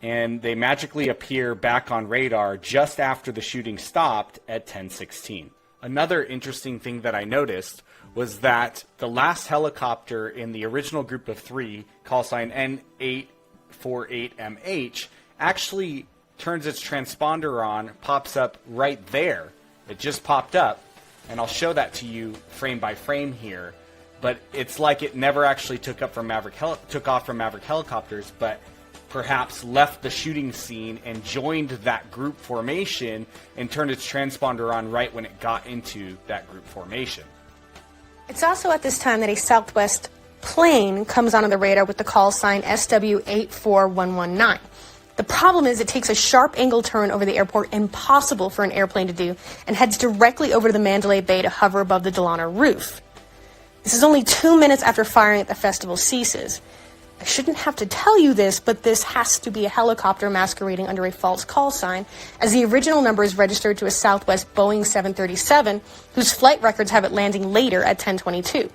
And they magically appear back on radar just after the shooting stopped at 10:16. Another interesting thing that I noticed was that the last helicopter in the original group of 3, call sign N848MH, actually turns its transponder on, pops up right there. It just popped up, and I'll show that to you frame by frame here. But it's like it never actually took off from Maverick helicopters, but perhaps left the shooting scene and joined that group formation and turned its transponder on right when it got into that group formation. It's also at this time that a Southwest plane comes onto the radar with the call sign SW84119. The problem is it takes a sharp angle turn over the airport impossible for an airplane to do and heads directly over to the Mandalay Bay to hover above the Delano roof. This is only 2 minutes after firing at the festival ceases. I shouldn't have to tell you this, but this has to be a helicopter masquerading under a false call sign, as the original number is registered to a Southwest Boeing 737, whose flight records have it landing later at 10:22.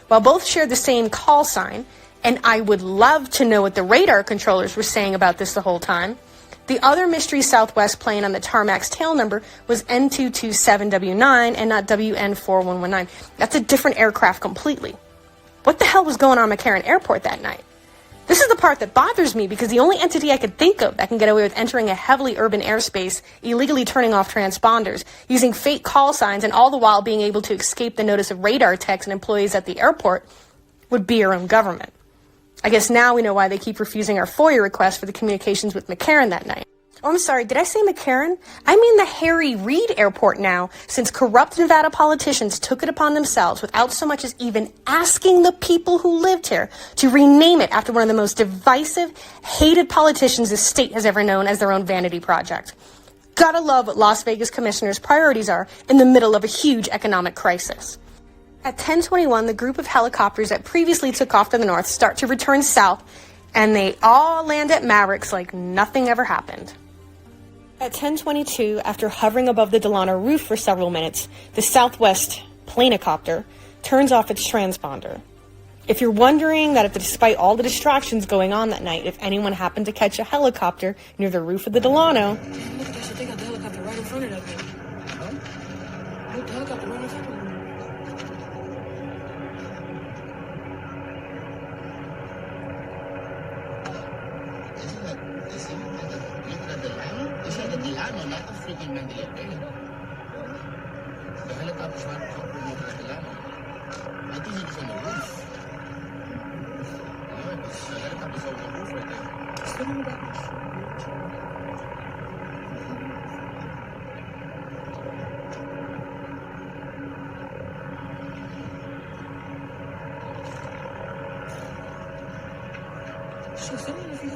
While both share the same call sign, and I would love to know what the radar controllers were saying about this the whole time, the other mystery Southwest plane on the tarmac's tail number was N227W9 and not WN4119. That's a different aircraft completely. What the hell was going on at McCarran Airport that night? This is the part that bothers me, because the only entity I could think of that can get away with entering a heavily urban airspace, illegally turning off transponders, using fake call signs, and all the while being able to escape the notice of radar techs and employees at the airport would be our own government. I guess now we know why they keep refusing our FOIA request for the communications with McCarran that night. Oh, I'm sorry, did I say McCarran? I mean the Harry Reid Airport now, since corrupt Nevada politicians took it upon themselves, without so much as even asking the people who lived here, to rename it after one of the most divisive, hated politicians the state has ever known as their own vanity project. Gotta love what Las Vegas commissioners' priorities are in the middle of a huge economic crisis. At 10:21, the group of helicopters that previously took off to the north start to return south, and they all land at Mavericks like nothing ever happened. At 10:22, after hovering above the Delano roof for several minutes, the Southwest planecopter turns off its transponder. If you're wondering that if despite all the distractions going on that night, if anyone happened to catch a helicopter near the roof of the Delano... Look, they got the helicopter right in front of that thing. Huh? Look, the helicopter right in front of them. Delano, not the freaking Mandalay Bay. The helicopter's not hovering over the Delano. I think it was on the roof. No, the helicopter's over the roof right there. Still on the back.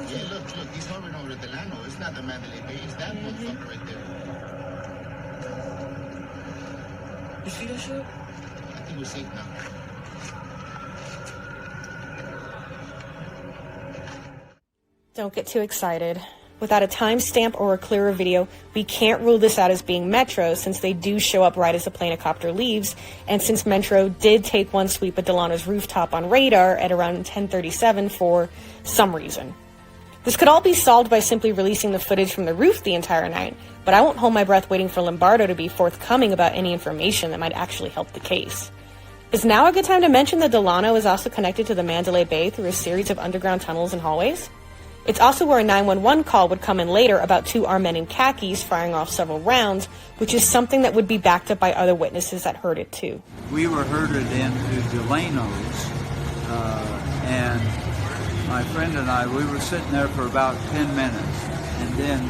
Yeah, look, he's hovering over the Delano. It's not the Mandalay Bay, it's that motherfucker right there. You see that shit? I think we're safe now. Don't get too excited. Without a timestamp or a clearer video, we can't rule this out as being Metro, since they do show up right as the planecopter leaves, and since Metro did take one sweep at Delano's rooftop on radar at around 10:37 for some reason. This could all be solved by simply releasing the footage from the roof the entire night, but I won't hold my breath waiting for Lombardo to be forthcoming about any information that might actually help the case. Is now a good time to mention that Delano is also connected to the Mandalay Bay through a series of underground tunnels and hallways? It's also where a 911 call would come in later about 2 armed men in khakis firing off several rounds, which is something that would be backed up by other witnesses that heard it too. We were herded into Delano's, and my friend and I, we were sitting there for about 10 minutes, and then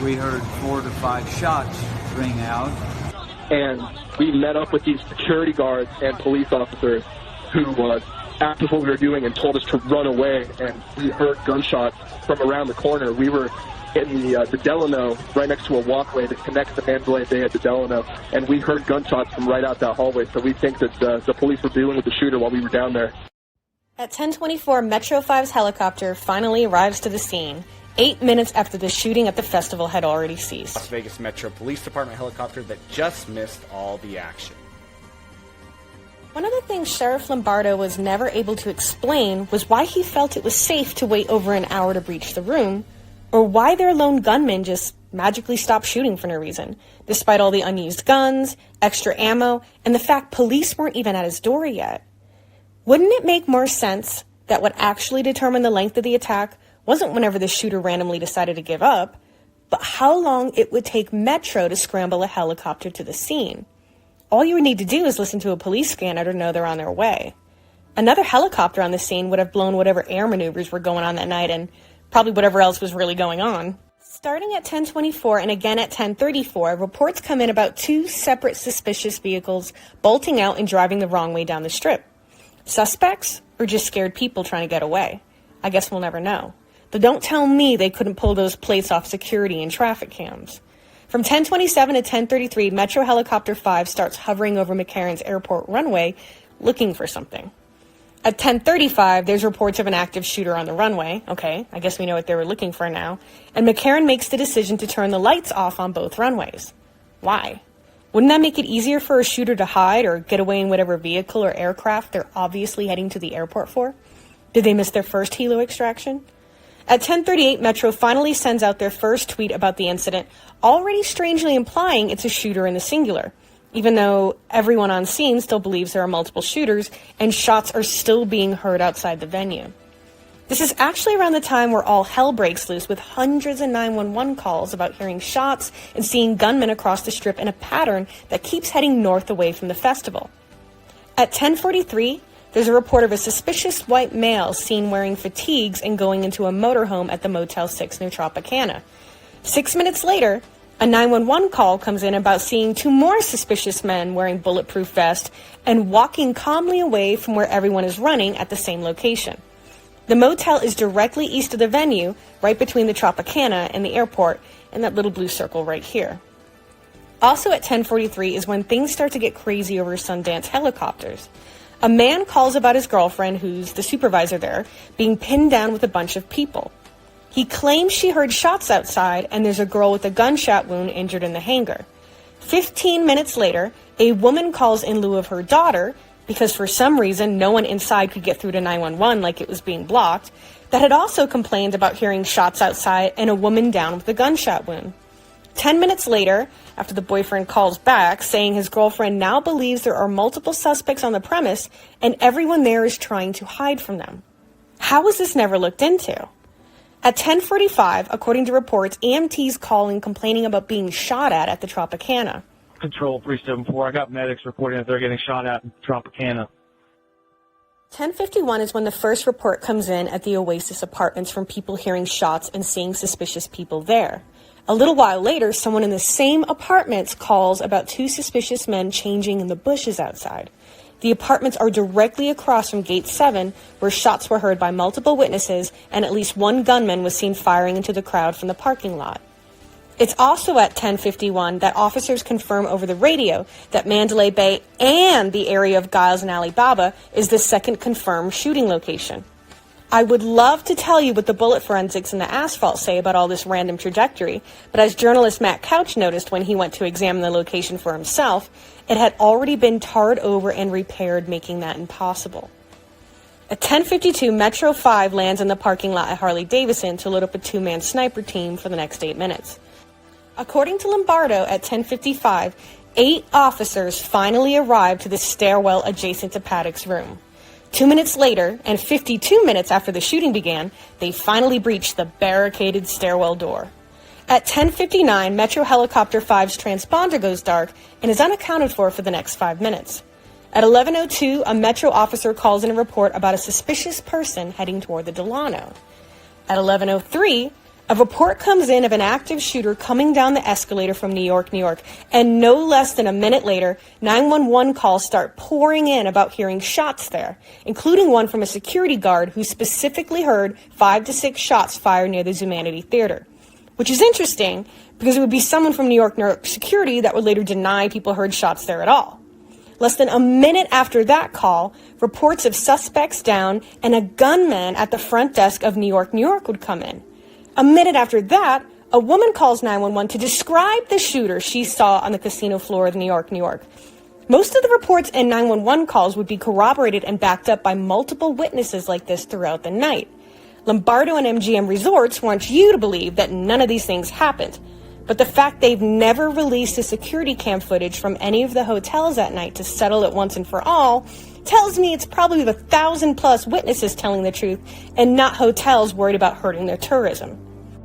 we heard 4 to 5 shots ring out. And we met up with these security guards and police officers who asked us what we were doing and told us to run away, and we heard gunshots from around the corner. We were in the Delano, right next to a walkway that connects the Mandalay Bay at the Delano, and we heard gunshots from right out that hallway, so we think that the police were dealing with the shooter while we were down there. At 10:24, Metro 5's helicopter finally arrives to the scene, 8 minutes after the shooting at the festival had already ceased. Las Vegas Metro Police Department helicopter that just missed all the action. One of the things Sheriff Lombardo was never able to explain was why he felt it was safe to wait over an hour to breach the room, or why their lone gunman just magically stopped shooting for no reason, despite all the unused guns, extra ammo, and the fact police weren't even at his door yet. Wouldn't it make more sense that what actually determined the length of the attack wasn't whenever the shooter randomly decided to give up, but how long it would take Metro to scramble a helicopter to the scene? All you would need to do is listen to a police scanner to know they're on their way. Another helicopter on the scene would have blown whatever air maneuvers were going on that night and probably whatever else was really going on. Starting at 10:24 and again at 10:34, reports come in about two separate suspicious vehicles bolting out and driving the wrong way down the strip. Suspects or just scared people trying to get away? I guess we'll never know. But don't tell me they couldn't pull those plates off security and traffic cams. From 10:27 to 10:33, Metro Helicopter 5 starts hovering over McCarran's airport runway looking for something. At 10:35, there's reports of an active shooter on the runway. Okay, I guess we know what they were looking for now. And McCarran makes the decision to turn the lights off on both runways. Why? Wouldn't that make it easier for a shooter to hide or get away in whatever vehicle or aircraft they're obviously heading to the airport for? Did they miss their first helo extraction? At 10:38, Metro finally sends out their first tweet about the incident, already strangely implying it's a shooter in the singular, even though everyone on scene still believes there are multiple shooters and shots are still being heard outside the venue. This is actually around the time where all hell breaks loose with hundreds of 911 calls about hearing shots and seeing gunmen across the strip in a pattern that keeps heading north away from the festival. At 10:43, there's a report of a suspicious white male seen wearing fatigues and going into a motorhome at the Motel 6 near Tropicana. 6 minutes later, a 911 call comes in about seeing two more suspicious men wearing bulletproof vests and walking calmly away from where everyone is running at the same location. The motel is directly east of the venue, right between the Tropicana and the airport, and that little blue circle right here. Also at 10:43 is when things start to get crazy over Sundance helicopters. A man calls about his girlfriend, who's the supervisor there, being pinned down with a bunch of people. He claims she heard shots outside, and there's a girl with a gunshot wound injured in the hangar. 15 minutes later, a woman calls in lieu of her daughter, because for some reason no one inside could get through to 911 like it was being blocked, that had also complained about hearing shots outside and a woman down with a gunshot wound. 10 minutes later, after the boyfriend calls back, saying his girlfriend now believes there are multiple suspects on the premise and everyone there is trying to hide from them. How was this never looked into? At 10:45, according to reports, EMTs call in complaining about being shot at the Tropicana. Control 374. I got medics reporting that they're getting shot at in Tropicana. 10:51 is when the first report comes in at the Oasis Apartments from people hearing shots and seeing suspicious people there. A little while later, someone in the same apartments calls about two suspicious men changing in the bushes outside. The apartments are directly across from Gate 7, where shots were heard by multiple witnesses and at least one gunman was seen firing into the crowd from the parking lot. It's also at 10:51 that officers confirm over the radio that Mandalay Bay and the area of Giles and Alibaba is the second confirmed shooting location. I would love to tell you what the bullet forensics and the asphalt say about all this random trajectory, but as journalist Matt Couch noticed when he went to examine the location for himself, it had already been tarred over and repaired, making that impossible. At 10:52, Metro 5 lands in the parking lot at Harley-Davidson to load up a two-man sniper team for the next 8 minutes. According to Lombardo, at 10:55, 8 officers finally arrived to the stairwell adjacent to Paddock's room. 2 minutes later, and 52 minutes after the shooting began, they finally breached the barricaded stairwell door. At 10:59, Metro Helicopter 5's transponder goes dark and is unaccounted for the next 5 minutes. At 11:02, a Metro officer calls in a report about a suspicious person heading toward the Delano. At 11:03, a report comes in of an active shooter coming down the escalator from New York, and no less than a minute later, 911 calls start pouring in about hearing shots there, including one from a security guard who specifically heard 5 to 6 shots fired near the Zumanity Theater. Which is interesting, because it would be someone from New York security that would later deny people heard shots there at all. Less than a minute after that call, reports of suspects down and a gunman at the front desk of New York, New York would come in. A minute after that, a woman calls 911 to describe the shooter she saw on the casino floor of New York, New York. Most of the reports and 911 calls would be corroborated and backed up by multiple witnesses like this throughout the night. Lombardo and MGM Resorts want you to believe that none of these things happened. But the fact they've never released the security cam footage from any of the hotels that night to settle it once and for all tells me it's probably the 1,000+ witnesses telling the truth and not hotels worried about hurting their tourism.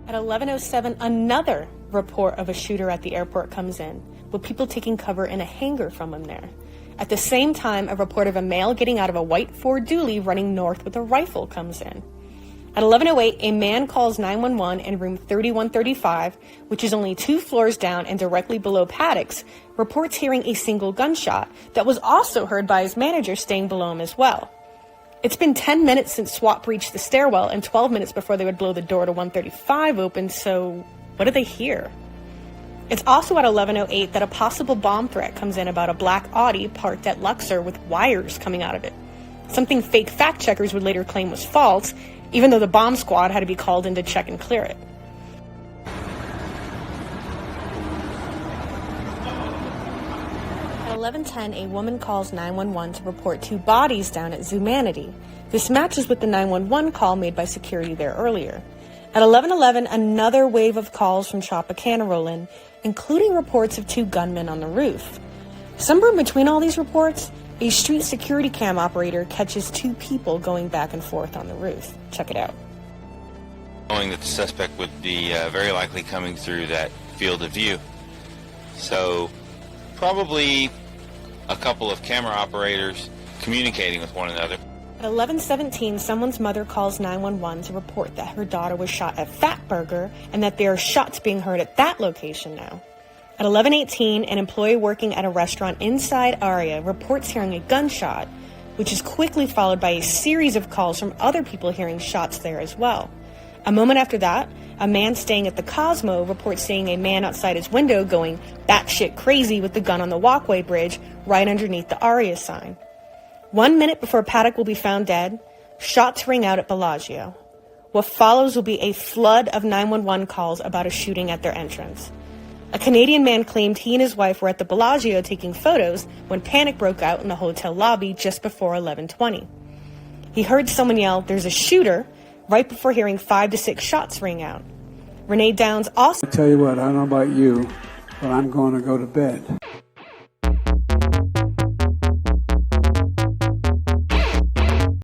At 11:07, another report of a shooter at the airport comes in, with people taking cover in a hangar from him there. At the same time, a report of a male getting out of a white Ford Dually running north with a rifle comes in. At 11:08, a man calls 911 in room 3135, which is only 2 floors down and directly below Paddock's, reports hearing a single gunshot that was also heard by his manager staying below him as well. It's been 10 minutes since SWAT breached the stairwell and 12 minutes before they would blow the door to 135 open, so what did they hear? It's also at 11:08 that a possible bomb threat comes in about a black Audi parked at Luxor with wires coming out of it. Something fake fact checkers would later claim was false, even though the bomb squad had to be called in to check and clear it. At 11:10, a woman calls 911 to report 2 bodies down at Zumanity. This matches with the 911 call made by security there earlier. At 11:11, another wave of calls from Tropicana roll in, including reports of 2 gunmen on the roof. Somewhere in between all these reports, a street security cam operator catches 2 people going back and forth on the roof. Check it out. Knowing that the suspect would be very likely coming through that field of view. So probably a couple of camera operators communicating with one another. At 11:17, someone's mother calls 911 to report that her daughter was shot at Fatburger and that there are shots being heard at that location now. At 11:18, an employee working at a restaurant inside Aria reports hearing a gunshot, which is quickly followed by a series of calls from other people hearing shots there as well. A moment after that, a man staying at the Cosmo reports seeing a man outside his window going batshit crazy with the gun on the walkway bridge right underneath the Aria sign. 1 minute before Paddock will be found dead, shots ring out at Bellagio. What follows will be a flood of 911 calls about a shooting at their entrance. A Canadian man claimed he and his wife were at the Bellagio taking photos when panic broke out in the hotel lobby just before 11:20. He heard someone yell, "There's a shooter," right before hearing 5 to 6 shots ring out. Renee Downs also... I tell you what, I don't know about you, but I'm going to go to bed.